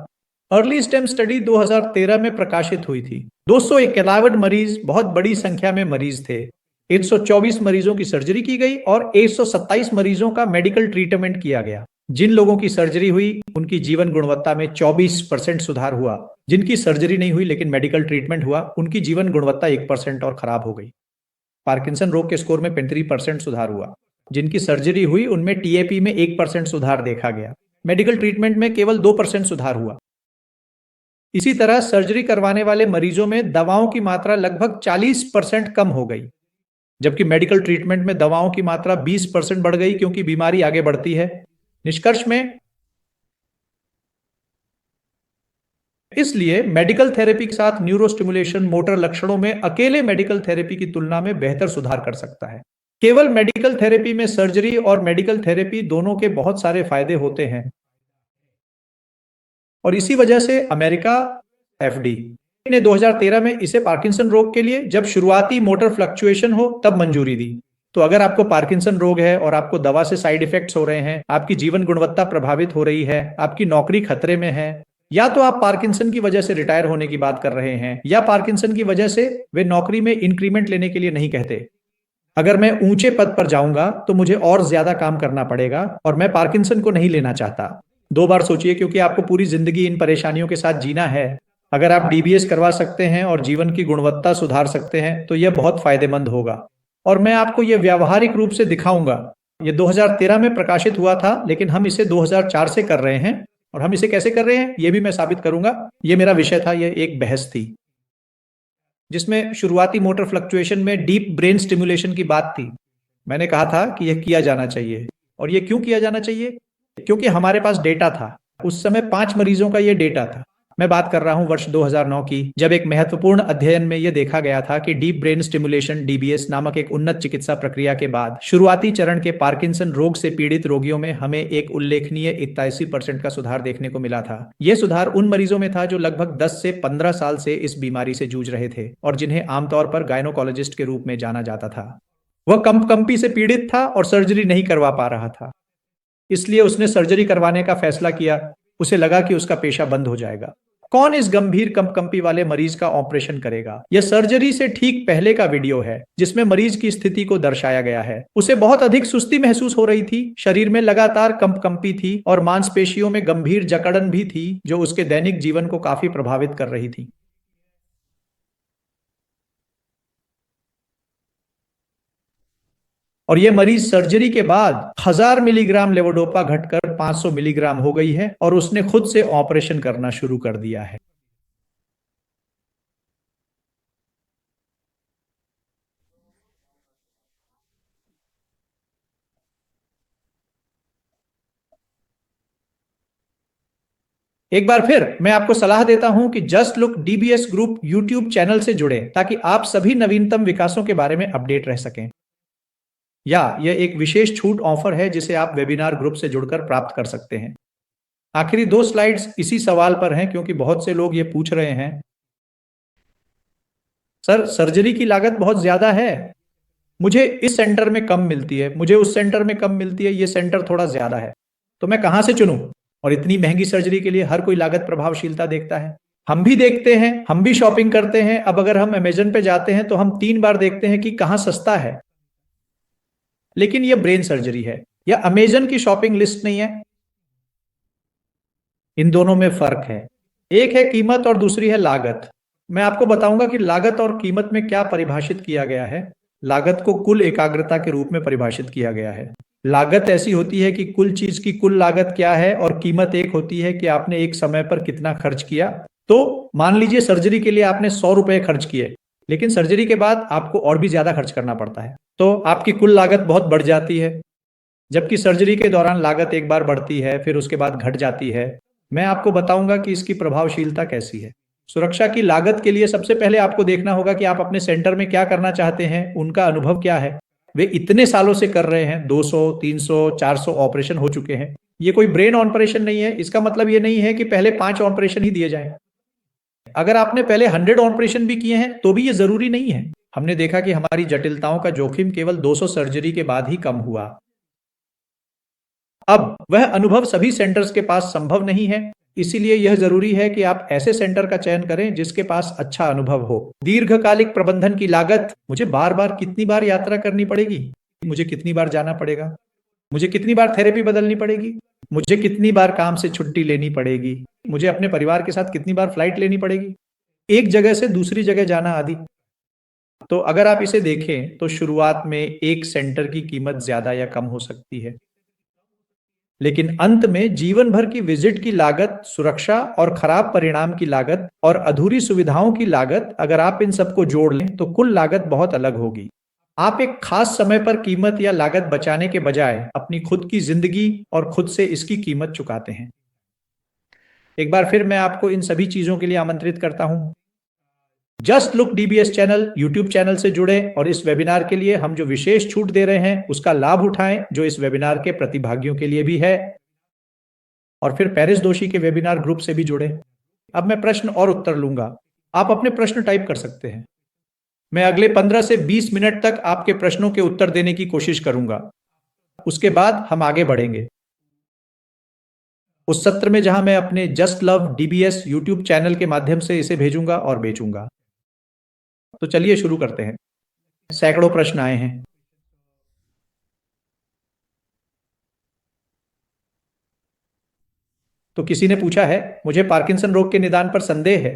अर्ली स्टेम स्टडी 2013 में प्रकाशित हुई थी। 251 मरीज, बहुत बड़ी संख्या में मरीज थे। 124 मरीजों की सर्जरी की गई और 127 मरीजों का मेडिकल ट्रीटमेंट किया गया। जिन लोगों की सर्जरी हुई उनकी जीवन गुणवत्ता में 24% सुधार हुआ। जिनकी सर्जरी नहीं हुई लेकिन मेडिकल ट्रीटमेंट हुआ, उनकी जीवन गुणवत्ता 1% और खराब हो गई। पार्किंसन रोग के स्कोर में 35% सुधार हुआ। जिनकी सर्जरी हुई उनमें टीएपी में 1% सुधार देखा गया। मेडिकल ट्रीटमेंट में केवल 2% सुधार हुआ। इसी तरह सर्जरी करवाने वाले मरीजों में दवाओं की मात्रा लगभग 40% कम हो गई, जबकि मेडिकल ट्रीटमेंट में दवाओं की मात्रा 20% बढ़ गई, क्योंकि बीमारी आगे बढ़ती है। निष्कर्ष में, इसलिए मेडिकल थेरेपी के साथ न्यूरोस्टिमुलेशन मोटर लक्षणों में अकेले मेडिकल थेरेपी की तुलना में बेहतर सुधार कर सकता है। केवल मेडिकल थेरेपी में सर्जरी और मेडिकल थेरेपी दोनों के बहुत सारे फायदे होते हैं और इसी वजह से अमेरिका एफडी ने 2013 में इसे पार्किंसन रोग के लिए, जब शुरुआती मोटर फ्लक्चुएशन हो, तब मंजूरी दी। तो अगर आपको पार्किंसन रोग है और आपको दवा से साइड इफेक्ट्स हो रहे हैं, आपकी जीवन गुणवत्ता प्रभावित हो रही है, आपकी नौकरी खतरे में है, या तो आप पार्किंसन की वजह से रिटायर होने की बात कर रहे हैं, या पार्किंसन की वजह से वे नौकरी में इंक्रीमेंट लेने के लिए नहीं कहते। अगर मैं ऊंचे पद पर जाऊंगा तो मुझे और ज्यादा काम करना पड़ेगा और मैं पार्किंसन को नहीं लेना चाहता। 2 बार सोचिए, क्योंकि आपको पूरी जिंदगी इन परेशानियों के साथ जीना है। अगर आप डीबीएस करवा सकते हैं और जीवन की गुणवत्ता सुधार सकते हैं तो यह बहुत फायदेमंद होगा और मैं आपको यह व्यावहारिक रूप से दिखाऊंगा। यह 2013 में प्रकाशित हुआ था, लेकिन हम इसे 2004 से कर रहे हैं और हम इसे कैसे कर रहे हैं यह भी मैं साबित करूंगा। यह मेरा विषय था, यह एक बहस थी जिसमें शुरुआती मोटर फ्लक्चुएशन में डीप ब्रेन स्टिमुलेशन की बात थी। मैंने कहा था कि यह किया जाना चाहिए। और यह क्यों किया जाना चाहिए? क्योंकि हमारे पास डेटा था। उस समय 5 मरीजों का यह डेटा था। मैं बात कर रहा हूं वर्ष 2009 की, जब एक महत्वपूर्ण अध्ययन में यह देखा गया था कि डीप ब्रेन स्टिमुलेशन डीबीएस नामक एक उन्नत चिकित्सा प्रक्रिया के बाद शुरुआती चरण के पार्किंसन रोग से पीड़ित रोगियों में हमें एक उल्लेखनीय 81% का सुधार देखने को मिला था। यह सुधार उन मरीजों में था जो लगभग 10 से 15 साल से इस बीमारी से जूझ रहे थे और जिन्हें आमतौर पर गायनोकोलॉजिस्ट के रूप में जाना जाता था। वह कंपकंपी से पीड़ित था और सर्जरी नहीं करवा पा रहा था, इसलिए उसने सर्जरी करवाने का फैसला किया। उसे लगा कि उसका पेशा बंद हो जाएगा। कौन इस गंभीर कंपकंपी वाले मरीज का ऑपरेशन करेगा? यह सर्जरी से ठीक पहले का वीडियो है जिसमें मरीज की स्थिति को दर्शाया गया है। उसे बहुत अधिक सुस्ती महसूस हो रही थी, शरीर में लगातार कंपकंपी थी और मांसपेशियों में गंभीर जकड़न भी थी जो उसके दैनिक जीवन को काफी प्रभावित कर रही थी। और यह मरीज सर्जरी के बाद 1000 मिलीग्राम लेवोडोपा घटकर 500 मिलीग्राम हो गई है और उसने खुद से ऑपरेशन करना शुरू कर दिया है। एक बार फिर मैं आपको सलाह देता हूं कि just look DBS group YouTube channel से जुड़े ताकि आप सभी नवीनतम विकासों के बारे में अपडेट रह सकें। या यह एक विशेष छूट ऑफर है जिसे आप वेबिनार ग्रुप से जुड़कर प्राप्त कर सकते हैं। आखिरी 2 स्लाइड्स इसी सवाल पर हैं क्योंकि बहुत से लोग ये पूछ रहे हैं, सर सर्जरी की लागत बहुत ज्यादा है, मुझे इस सेंटर में कम मिलती है, मुझे उस सेंटर में कम मिलती है, ये सेंटर थोड़ा ज्यादा है, तो मैं कहां से चुनूं? और इतनी महंगी सर्जरी के लिए हर कोई लागत प्रभावशीलता देखता है। हम भी देखते हैं, हम भी शॉपिंग करते हैं। अब अगर हम अमेजन पे जाते हैं तो हम 3 बार देखते हैं कि कहां सस्ता है। लेकिन यह ब्रेन सर्जरी है, यह अमेजन की शॉपिंग लिस्ट नहीं है। इन दोनों में फर्क है, एक है कीमत और दूसरी है लागत। मैं आपको बताऊंगा कि लागत और कीमत में क्या परिभाषित किया गया है। लागत को कुल एकाग्रता के रूप में परिभाषित किया गया है। लागत ऐसी होती है कि कुल चीज की कुल लागत क्या है और कीमत एक होती है कि आपने एक समय पर कितना खर्च किया। तो मान लीजिए सर्जरी के लिए आपने 100 रुपए खर्च किए, लेकिन सर्जरी के बाद आपको और भी ज्यादा खर्च करना पड़ता है, तो आपकी कुल लागत बहुत बढ़ जाती है। जबकि सर्जरी के दौरान लागत एक बार बढ़ती है, फिर उसके बाद घट जाती है। मैं आपको बताऊंगा कि इसकी प्रभावशीलता कैसी है। सुरक्षा की लागत के लिए सबसे पहले आपको देखना होगा कि आप अपने सेंटर में क्या करना चाहते हैं, उनका अनुभव क्या है। वे इतने सालों से कर रहे हैं, 200, 300, 400 ऑपरेशन हो चुके हैं। ये कोई ब्रेन ऑपरेशन नहीं है। इसका मतलब ये नहीं है कि पहले 5 ऑपरेशन ही दिए जाएं। अगर आपने पहले 100 ऑपरेशन भी किए हैं तो भी ये जरूरी नहीं है। हमने देखा कि हमारी जटिलताओं का जोखिम केवल 200 सर्जरी के बाद ही कम हुआ। अब वह अनुभव सभी सेंटर्स के पास संभव नहीं है, इसीलिए यह जरूरी है कि आप ऐसे सेंटर का चयन करें जिसके पास अच्छा अनुभव हो। दीर्घकालिक प्रबंधन की लागत, मुझे बार बार कितनी बार यात्रा करनी पड़ेगी, मुझे कितनी बार जाना पड़ेगा, मुझे कितनी बार थेरेपी बदलनी पड़ेगी, मुझे कितनी बार काम से छुट्टी लेनी पड़ेगी, मुझे अपने परिवार के साथ कितनी बार फ्लाइट लेनी पड़ेगी, एक जगह से दूसरी जगह जाना आदि। तो अगर आप इसे देखें तो शुरुआत में एक सेंटर की कीमत ज्यादा या कम हो सकती है, लेकिन अंत में जीवन भर की विजिट की लागत, सुरक्षा और खराब परिणाम की लागत और अधूरी सुविधाओं की लागत, अगर आप इन सबको जोड़ लें तो कुल लागत बहुत अलग होगी। आप एक खास समय पर कीमत या लागत बचाने के बजाय अपनी खुद की जिंदगी और खुद से इसकी कीमत चुकाते हैं। एक बार फिर मैं आपको इन सभी चीजों के लिए आमंत्रित करता हूं। Just look DBS channel YouTube channel से जुड़े और इस वेबिनार के लिए हम जो विशेष छूट दे रहे हैं उसका लाभ उठाएं, जो इस वेबिनार के प्रतिभागियों के लिए भी है। और फिर पेरिस दोषी के वेबिनार ग्रुप से भी जुड़े। अब मैं प्रश्न और उत्तर लूंगा, आप अपने प्रश्न टाइप कर सकते हैं। मैं अगले 15 से 20 मिनट तक आपके प्रश्नों के उत्तर देने की कोशिश करूंगा। उसके बाद हम आगे बढ़ेंगे उस सत्र में जहां मैं अपने just love DBS YouTube channel के माध्यम से इसे भेजूंगा और बेचूंगा। तो चलिए शुरू करते हैं। सैकड़ों प्रश्न आए हैं। तो किसी ने पूछा है, मुझे पार्किंसन रोग के निदान पर संदेह है,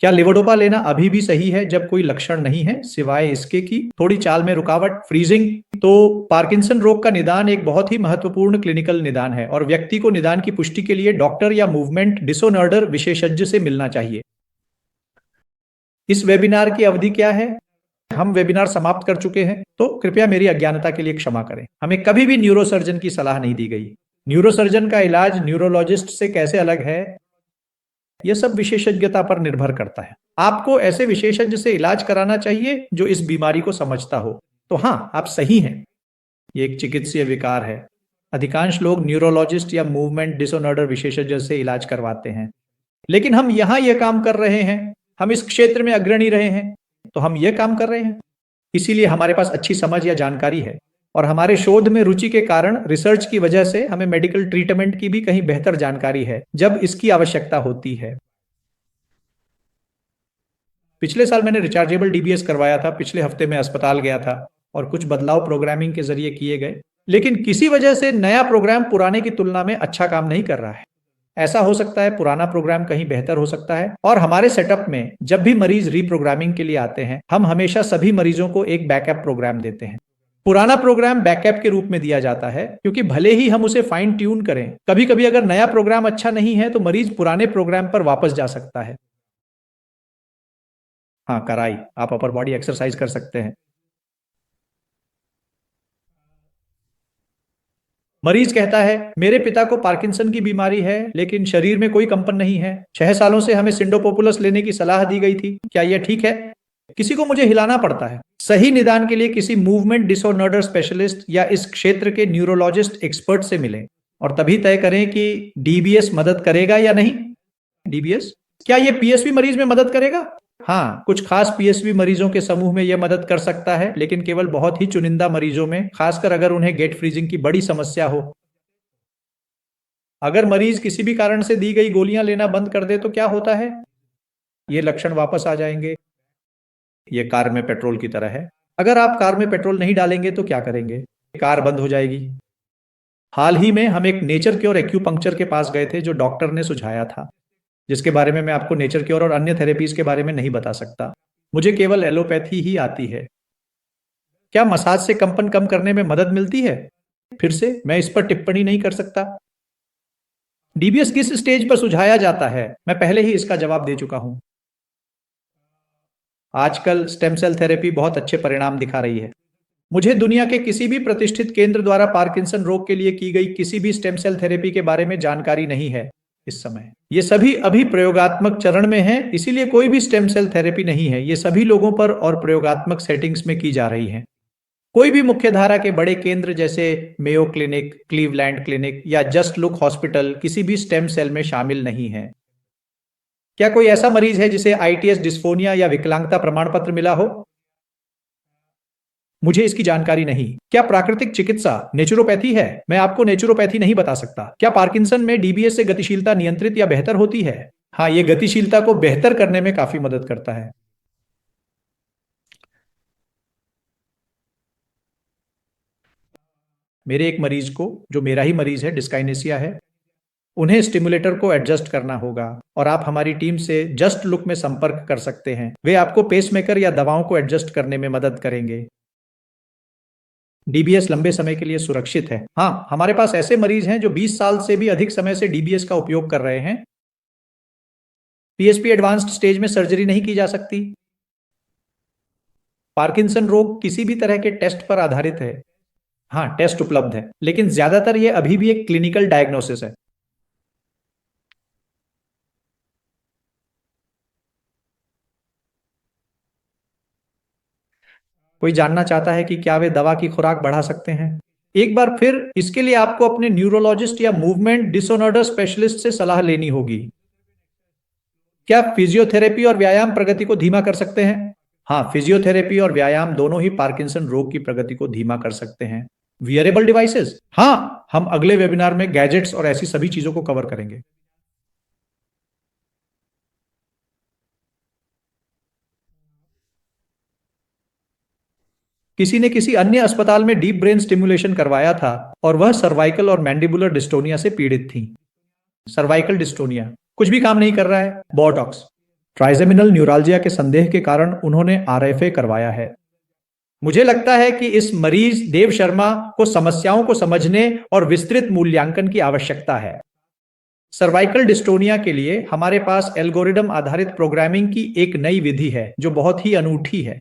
क्या लेवोडोपा लेना अभी भी सही है जब कोई लक्षण नहीं है सिवाय इसके कि थोड़ी चाल में रुकावट, फ्रीजिंग? तो पार्किंसन रोग का निदान एक बहुत ही महत्वपूर्ण क्लिनिकल निदान है और व्यक्ति को निदान की पुष्टि के लिए डॉक्टर या मूवमेंट डिसऑर्डर विशेषज्ञ से मिलना चाहिए। इस वेबिनार की अवधि क्या है? हम वेबिनार समाप्त कर चुके हैं, तो कृपया मेरी अज्ञानता के लिए क्षमा करें। हमें कभी भी न्यूरोसर्जन की सलाह नहीं दी गई। न्यूरोसर्जन का इलाज न्यूरोलॉजिस्ट से कैसे अलग है यह सब विशेषज्ञता पर निर्भर करता है। आपको ऐसे विशेषज्ञ से इलाज कराना चाहिए जो इस बीमारी को समझता हो। तो हाँ, आप सही हैं, ये एक चिकित्सीय विकार है। अधिकांश लोग न्यूरोलॉजिस्ट या मूवमेंट डिसऑर्डर विशेषज्ञ से इलाज करवाते हैं, लेकिन हम यहाँ यह काम कर रहे हैं, हम इस क्षेत्र में अग्रणी रहे हैं, तो हम यह काम कर रहे हैं। इसीलिए हमारे पास अच्छी समझ या जानकारी है और हमारे शोध में रुचि के कारण, रिसर्च की वजह से हमें मेडिकल ट्रीटमेंट की भी कहीं बेहतर जानकारी है जब इसकी आवश्यकता होती है। पिछले साल मैंने रिचार्जेबल डीबीएस करवाया था, पिछले हफ्ते में अस्पताल गया था और कुछ बदलाव प्रोग्रामिंग के जरिए किए गए, लेकिन किसी वजह से नया प्रोग्राम पुराने की तुलना में अच्छा काम नहीं कर रहा है। ऐसा हो सकता है पुराना प्रोग्राम कहीं बेहतर हो सकता है, और हमारे सेटअप में जब भी मरीज रीप्रोग्रामिंग के लिए आते हैं, हम हमेशा सभी मरीजों को एक बैकअप प्रोग्राम देते हैं। पुराना प्रोग्राम बैकअप के रूप में दिया जाता है, क्योंकि भले ही हम उसे फाइन ट्यून करें, कभी कभी अगर नया प्रोग्राम अच्छा नहीं है तो मरीज पुराने प्रोग्राम पर वापस जा सकता है। हाँ, कराई, आप अपर बॉडी एक्सरसाइज कर सकते हैं। मरीज कहता है, मेरे पिता को पार्किंसन की बीमारी है लेकिन शरीर में कोई कंपन नहीं है। 6 सालों से हमें सिंडोपोपुलस लेने की सलाह दी गई थी, क्या यह ठीक है? किसी को मुझे हिलाना पड़ता है। सही निदान के लिए किसी मूवमेंट डिसऑर्डर स्पेशलिस्ट या इस क्षेत्र के न्यूरोलॉजिस्ट एक्सपर्ट से मिलें और तभी तय करें कि डीबीएस मदद करेगा या नहीं। डीबीएस, क्या यह पीएसवी मरीज में मदद करेगा? हाँ, कुछ खास पीएसवी मरीजों के समूह में यह मदद कर सकता है, लेकिन केवल बहुत ही चुनिंदा मरीजों में, खासकर अगर उन्हें गेट फ्रीजिंग की बड़ी समस्या हो। अगर मरीज किसी भी कारण से दी गई गोलियां लेना बंद कर दे तो क्या होता है? ये लक्षण वापस आ जाएंगे। ये कार में पेट्रोल की तरह है। अगर आप कार में पेट्रोल नहीं डालेंगे तो क्या करेंगे? कार बंद हो जाएगी। हाल ही में हम एक नेचर क्योर एक्यूपंक्चर के पास गए थे जो डॉक्टर ने सुझाया था, जिसके बारे में मैं आपको नेचर क्योर और अन्य थेरेपीज के बारे में नहीं बता सकता। मुझे केवल एलोपैथी ही आती है। क्या मसाज से कंपन कम करने में मदद मिलती है? फिर से मैं इस पर टिप्पणी नहीं कर सकता। डीबीएस किस स्टेज पर सुझाया जाता है? मैं पहले ही इसका जवाब दे चुका हूं। आजकल स्टेम सेल थेरेपी बहुत अच्छे परिणाम दिखा रही है। मुझे दुनिया के किसी भी प्रतिष्ठित केंद्र द्वारा पार्किंसन रोग के लिए की गई किसी भी स्टेम सेल थेरेपी के बारे में जानकारी नहीं है इस समय। ये सभी अभी प्रयोगात्मक चरण में हैं, इसीलिए कोई भी स्टेम सेल थेरेपी नहीं है। ये सभी लोगों पर और प्रयोगात्मक सेटिंग्स में की जा रही हैं। कोई भी मुख्यधारा के बड़े केंद्र जैसे मेयो क्लिनिक, क्लीवलैंड क्लिनिक या जस्ट लुक हॉस्पिटल किसी भी स्टेम सेल में शामिल नहीं है। क्या कोई ऐसा मरीज है जिसे आईटीएस डिस्फोनिया या विकलांगता प्रमाण पत्र मिला हो? मुझे इसकी जानकारी नहीं। क्या प्राकृतिक चिकित्सा नेचुरोपैथी है? मैं आपको नेचुरोपैथी नहीं बता सकता। क्या पार्किंसन में डीबीएस से गतिशीलता नियंत्रित या बेहतर होती है? हाँ, यह गतिशीलता को बेहतर करने में काफी मदद करता है। मेरे एक मरीज को, जो मेरा ही मरीज है, डिस्काइनेसिया है, उन्हें स्टिमुलेटर को एडजस्ट करना होगा और आप हमारी टीम से जस्ट लुक में संपर्क कर सकते हैं। वे आपको पेसमेकर या दवाओं को एडजस्ट करने में मदद करेंगे। डीबीएस लंबे समय के लिए सुरक्षित है। हाँ, हमारे पास ऐसे मरीज हैं जो 20 साल से भी अधिक समय से डीबीएस का उपयोग कर रहे हैं। पीएसपी एडवांस्ड स्टेज में सर्जरी नहीं की जा सकती। पार्किंसन रोग किसी भी तरह के टेस्ट पर आधारित है। हाँ, टेस्ट उपलब्ध है, लेकिन ज्यादातर यह अभी भी एक क्लिनिकल डायग्नोसिस है। कोई जानना चाहता है कि क्या वे दवा की खुराक बढ़ा सकते हैं? एक बार फिर इसके लिए आपको अपने न्यूरोलॉजिस्ट या मूवमेंट डिसऑर्डर स्पेशलिस्ट से सलाह लेनी होगी। क्या फिजियोथेरेपी और व्यायाम प्रगति को धीमा कर सकते हैं? हाँ, फिजियोथेरेपी और व्यायाम दोनों ही पार्किंसन रोग की प्रगति को धीमा कर सकते हैं। Wearable devices? हाँ, हम अगले वेबिनार में गैजेट्स और ऐसी सभी चीजों को कवर करेंगे। किसी ने किसी अन्य अस्पताल में डीप ब्रेन स्टिमुलेशन करवाया था और वह सर्वाइकल और मैंडिबुलर डिस्टोनिया से पीड़ित थी। सर्वाइकल डिस्टोनिया कुछ भी काम नहीं कर रहा है। बोटॉक्स, ट्राइजेमिनल न्यूराल्जिया के संदेह के कारण उन्होंने आरएफए करवाया है। मुझे लगता है कि इस मरीज देव शर्मा को समस्याओं को समझने और विस्तृत मूल्यांकन की आवश्यकता है। सर्वाइकल डिस्टोनिया के लिए हमारे पास एल्गोरिदम आधारित प्रोग्रामिंग की एक नई विधि है जो बहुत ही अनूठी है,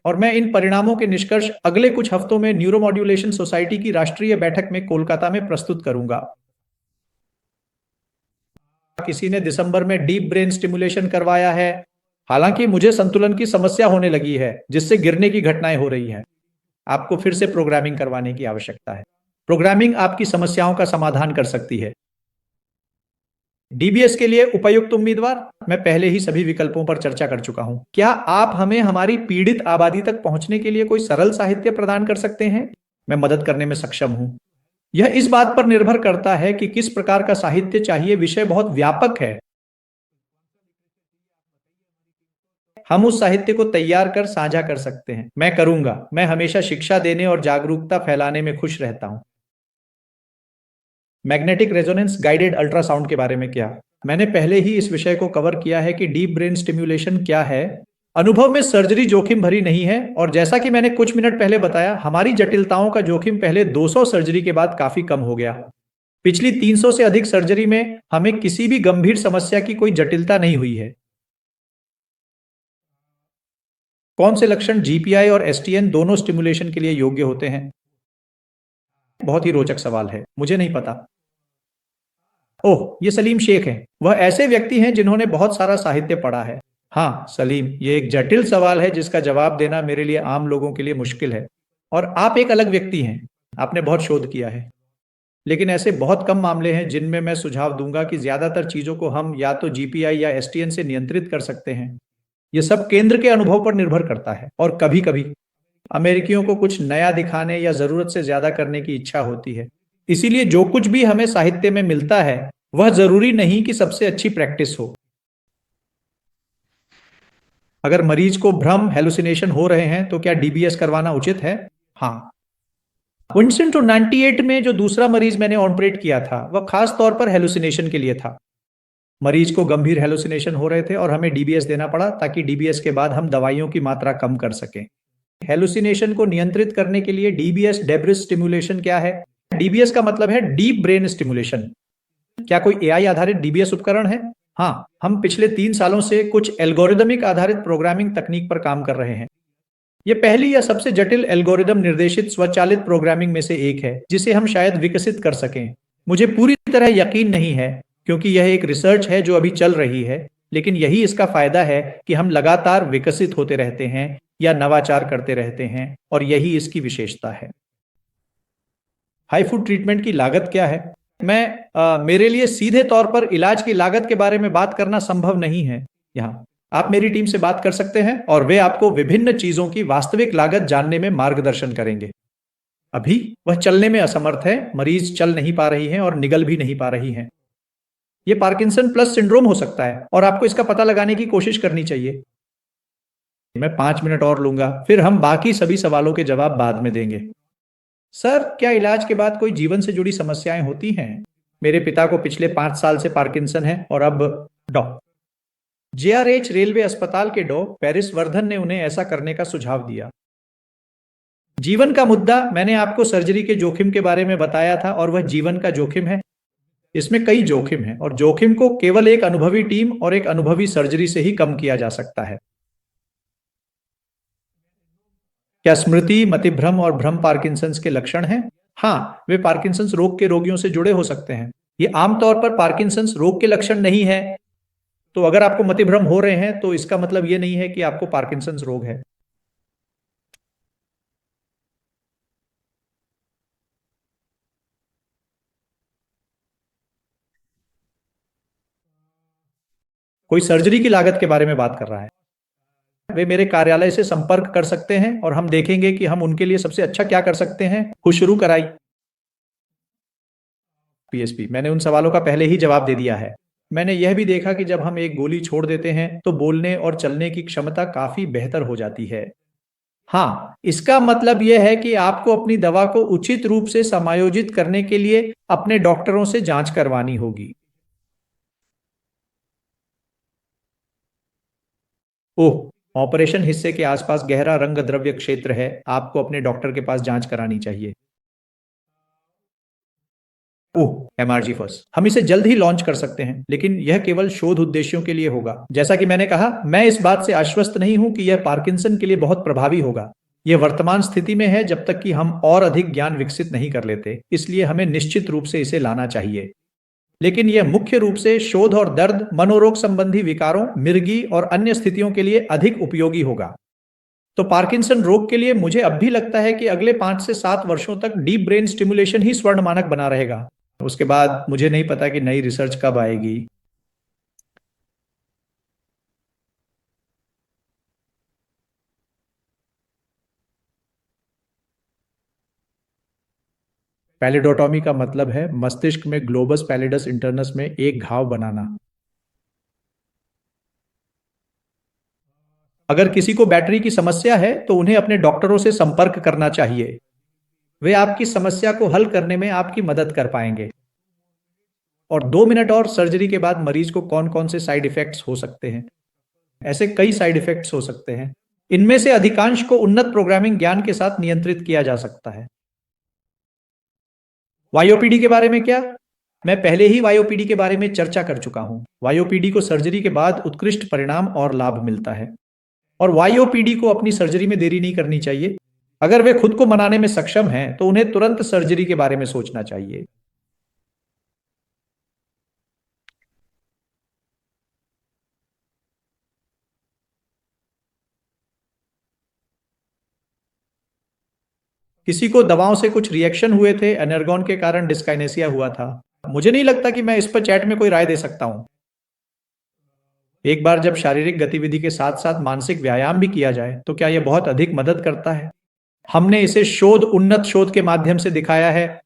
और मैं इन परिणामों के निष्कर्ष अगले कुछ हफ्तों में न्यूरोमॉड्यूलेशन सोसाइटी की राष्ट्रीय बैठक में कोलकाता में प्रस्तुत करूंगा। किसी ने दिसंबर में डीप ब्रेन स्टिमुलेशन करवाया है। हालांकि मुझे संतुलन की समस्या होने लगी है, जिससे गिरने की घटनाएं हो रही हैं। आपको फिर से प्रोग्रामिंग करवाने की आवश्यकता है। प्रोग्रामिंग आपकी समस्याओं का समाधान कर सकती है। डीबीएस के लिए उपयुक्त उम्मीदवार, मैं पहले ही सभी विकल्पों पर चर्चा कर चुका हूं। क्या आप हमें हमारी पीड़ित आबादी तक पहुंचने के लिए कोई सरल साहित्य प्रदान कर सकते हैं? मैं मदद करने में सक्षम हूं। यह इस बात पर निर्भर करता है कि किस प्रकार का साहित्य चाहिए। विषय बहुत व्यापक है। हम उस साहित्य को तैयार कर साझा कर सकते हैं। मैं करूंगा। मैं हमेशा शिक्षा देने और जागरूकता फैलाने में खुश रहता हूं। मैग्नेटिक रेजोनेंस गाइडेड अल्ट्रासाउंड के बारे में क्या? मैंने पहले ही इस विषय को कवर किया है कि डीप ब्रेन स्टिम्युलेशन क्या है। अनुभव में सर्जरी जोखिम भरी नहीं है, और जैसा कि मैंने कुछ मिनट पहले बताया, हमारी जटिलताओं का जोखिम पहले 200 सर्जरी के बाद काफी कम हो गया। पिछली 300 से अधिक सर्जरी में हमें किसी भी गंभीर समस्या की कोई जटिलता नहीं हुई है। कौन से लक्षण जीपीआई और एसटीएन दोनों स्टिमुलेशन के लिए योग्य होते हैं? बहुत ही रोचक सवाल है, मुझे नहीं पता। ओह, ये सलीम शेख हैं। वह ऐसे व्यक्ति हैं जिन्होंने बहुत सारा साहित्य पढ़ा है। हाँ सलीम, ये एक जटिल सवाल है जिसका जवाब देना मेरे लिए आम लोगों के लिए मुश्किल है। और आप एक अलग व्यक्ति हैं, आपने बहुत शोध किया है। लेकिन ऐसे बहुत कम मामले हैं जिनमें मैं सुझाव दूंगा कि ज्यादातर चीजों को हम या तो जीपीआई या एसटीएन से नियंत्रित कर सकते हैं। ये सब केंद्र के अनुभव पर निर्भर करता है, और कभी कभी अमेरिकियों को कुछ नया दिखाने या जरूरत से ज्यादा करने की इच्छा होती है। इसीलिए जो कुछ भी हमें साहित्य में मिलता है वह जरूरी नहीं कि सबसे अच्छी प्रैक्टिस हो। अगर मरीज को भ्रम हेलुसिनेशन हो रहे हैं तो क्या डीबीएस करवाना उचित है? हाँ। 1998 में जो दूसरा मरीज मैंने ऑनपरेट किया था वह खास तौर पर हेलुसिनेशन के लिए था। मरीज को गंभीर हेलुसिनेशन हो रहे थे और हमें डीबीएस देना पड़ा ताकि डीबीएस के बाद हम दवाइयों की मात्रा कम कर सकें। हेलुसिनेशन को नियंत्रित करने के लिए डीबीएस डेब्रिस स्टिमुलेशन क्या है? डीबीएस का मतलब है डीप ब्रेन स्टिमुलेशन। क्या कोई एआई आधारित डीबीएस उपकरण है? हाँ, हम पिछले 3 सालों से कुछ एल्गोरिदमिक आधारित प्रोग्रामिंग तकनीक पर काम कर रहे हैं। यह पहली या सबसे जटिल एल्गोरिदम निर्देशित स्वचालित प्रोग्रामिंग में से एक है जिसे हम शायद विकसित कर सकें। मुझे पूरी तरह यकीन नहीं है क्योंकि यह एक रिसर्च है जो अभी चल रही है, लेकिन यही इसका फायदा है कि हम लगातार विकसित होते रहते हैं या नवाचार करते रहते हैं, और यही इसकी विशेषता है। हाई फूड ट्रीटमेंट की लागत क्या है? मेरे लिए सीधे तौर पर इलाज की लागत के बारे में बात करना संभव नहीं है। यहाँ आप मेरी टीम से बात कर सकते हैं और वे आपको विभिन्न चीजों की वास्तविक लागत जानने में मार्गदर्शन करेंगे। अभी वह चलने में असमर्थ है, मरीज चल नहीं पा रही हैं और निगल भी नहीं पा रही हैं। यह पार्किंसन प्लस सिंड्रोम हो सकता है और आपको इसका पता लगाने की कोशिश करनी चाहिए। मैं 5 मिनट और लूंगा, फिर हम बाकी सभी सवालों के जवाब बाद में देंगे। सर, क्या इलाज के बाद कोई जीवन से जुड़ी समस्याएं होती हैं? मेरे पिता को पिछले 5 साल से पार्किंसन है और अब डॉ जेआरएच रेलवे अस्पताल के डॉ पेरिस वर्धन ने उन्हें ऐसा करने का सुझाव दिया। जीवन का मुद्दा मैंने आपको सर्जरी के जोखिम के बारे में बताया था, और वह जीवन का जोखिम है। इसमें कई जोखिम हैं और जोखिम को केवल एक अनुभवी टीम और एक अनुभवी सर्जरी से ही कम किया जा सकता है। क्या स्मृति, मतिभ्रम और भ्रम पार्किंसंस के लक्षण हैं? हाँ, वे पार्किंसंस रोग के रोगियों से जुड़े हो सकते हैं। ये आमतौर पर पार्किंसंस रोग के लक्षण नहीं है। तो अगर आपको मतिभ्रम हो रहे हैं तो इसका मतलब ये नहीं है कि आपको पार्किंसंस रोग है। कोई सर्जरी की लागत के बारे में बात कर रहा है। वे मेरे कार्यालय से संपर्क कर सकते हैं और हम देखेंगे कि हम उनके लिए सबसे अच्छा क्या कर सकते हैं। शुरू कराई। पीएसपी, मैंने उन सवालों का पहले ही जवाब दे दिया है। मैंने यह भी देखा कि जब हम एक गोली छोड़ देते हैं तो बोलने और चलने की क्षमता काफी बेहतर हो जाती है। हाँ, इसका मतलब यह है कि आपको अपनी दवा को उचित रूप से समायोजित करने के लिए अपने डॉक्टरों से जांच करवानी होगी। ओह, ऑपरेशन हिस्से के आसपास गहरा रंग द्रव्य क्षेत्र है। आपको अपने डॉक्टर के पास जांच करानी चाहिए। ओह, एमआरजी फर्स्ट। हम इसे जल्द ही लॉन्च कर सकते हैं, लेकिन यह केवल शोध उद्देश्यों के लिए होगा। जैसा कि मैंने कहा, मैं इस बात से आश्वस्त नहीं हूं कि यह पार्किंसन के लिए बहुत प्रभावी होगा। यह वर्तमान स्थिति में है जब तक कि हम और अधिक ज्ञान विकसित नहीं कर लेते, इसलिए हमें निश्चित रूप से इसे लाना चाहिए। लेकिन यह मुख्य रूप से शोध और दर्द, मनोरोग संबंधी विकारों, मिर्गी और अन्य स्थितियों के लिए अधिक उपयोगी होगा। तो पार्किंसन रोग के लिए मुझे अब भी लगता है कि अगले 5 से 7 वर्षों तक डीप ब्रेन स्टिमुलेशन ही स्वर्ण मानक बना रहेगा। उसके बाद मुझे नहीं पता कि नई रिसर्च कब आएगी। पैलिडोटॉमी का मतलब है मस्तिष्क में ग्लोबस पैलिडस इंटरनस में एक घाव बनाना। अगर किसी को बैटरी की समस्या है तो उन्हें अपने डॉक्टरों से संपर्क करना चाहिए। वे आपकी समस्या को हल करने में आपकी मदद कर पाएंगे। और 2 मिनट और सर्जरी के बाद मरीज को कौन कौन से साइड इफेक्ट्स हो सकते हैं? ऐसे कई साइड इफेक्ट्स हो सकते हैं। इनमें से अधिकांश को उन्नत प्रोग्रामिंग ज्ञान के साथ नियंत्रित किया जा सकता है। वाईओपीडी के बारे में क्या? मैं पहले ही वाईओपीडी के बारे में चर्चा कर चुका हूं। वाईओपीडी को सर्जरी के बाद उत्कृष्ट परिणाम और लाभ मिलता है। और वाईओपीडी को अपनी सर्जरी में देरी नहीं करनी चाहिए। अगर वे खुद को मनाने में सक्षम हैं तो उन्हें तुरंत सर्जरी के बारे में सोचना चाहिए। किसी को दवाओं से कुछ रिएक्शन हुए थे, एनर्गॉन के कारण डिस्काइनेसिया हुआ था। मुझे नहीं लगता कि मैं इस पर चैट में कोई राय दे सकता हूं। एक बार जब शारीरिक गतिविधि के साथ साथ मानसिक व्यायाम भी किया जाए तो क्या यह बहुत अधिक मदद करता है? हमने इसे उन्नत शोध के माध्यम से दिखाया है।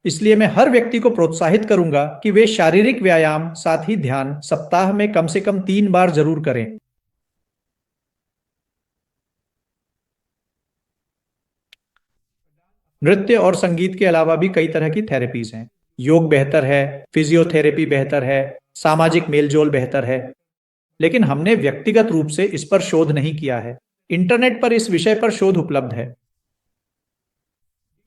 इसलिए मैं हर व्यक्ति को प्रोत्साहित करूंगा कि वे शारीरिक व्यायाम साथ ही ध्यान सप्ताह में कम से कम 3 बार जरूर करें। नृत्य और संगीत के अलावा भी कई तरह की थेरेपीज हैं। योग बेहतर है, फिजियोथेरेपी बेहतर है, सामाजिक मेलजोल बेहतर है, लेकिन हमने व्यक्तिगत रूप से इस पर शोध नहीं किया है। इंटरनेट पर इस विषय पर शोध उपलब्ध है।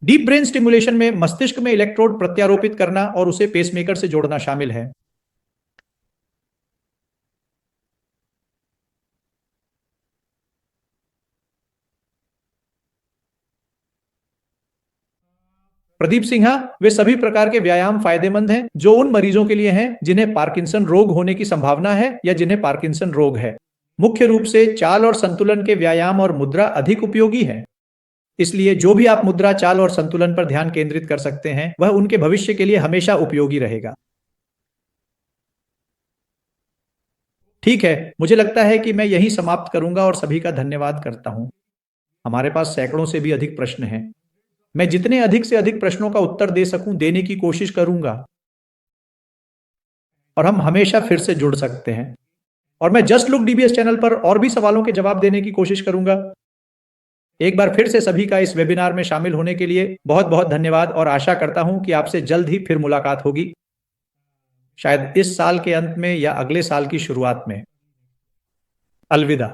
डीप ब्रेन स्टिमुलेशन में मस्तिष्क में इलेक्ट्रोड प्रत्यारोपित करना और उसे पेसमेकर से जोड़ना शामिल है। प्रदीप सिन्हा, वे सभी प्रकार के व्यायाम फायदेमंद हैं जो उन मरीजों के लिए हैं जिन्हें पार्किंसन रोग होने की संभावना है या जिन्हें पार्किंसन रोग है। मुख्य रूप से चाल और संतुलन के व्यायाम और मुद्रा अधिक उपयोगी है। इसलिए जो भी आप मुद्रा, चाल और संतुलन पर ध्यान केंद्रित कर सकते हैं वह उनके भविष्य के लिए हमेशा उपयोगी रहेगा। ठीक है, मुझे लगता है कि मैं यहीं समाप्त करूंगा और सभी का धन्यवाद करता हूं। हमारे पास सैकड़ों से भी अधिक प्रश्न हैं। मैं जितने अधिक से अधिक प्रश्नों का उत्तर दे सकूं देने की कोशिश करूंगा। और हम हमेशा फिर से जुड़ सकते हैं। और मैं जस्ट लुक डीबीएस चैनल पर और भी सवालों के जवाब देने की कोशिश करूंगा। एक बार फिर से सभी का इस वेबिनार में शामिल होने के लिए बहुत बहुत धन्यवाद और आशा करता हूं कि आपसे जल्द ही फिर मुलाकात होगी, शायद इस साल के अंत में या अगले साल की शुरुआत में। अलविदा।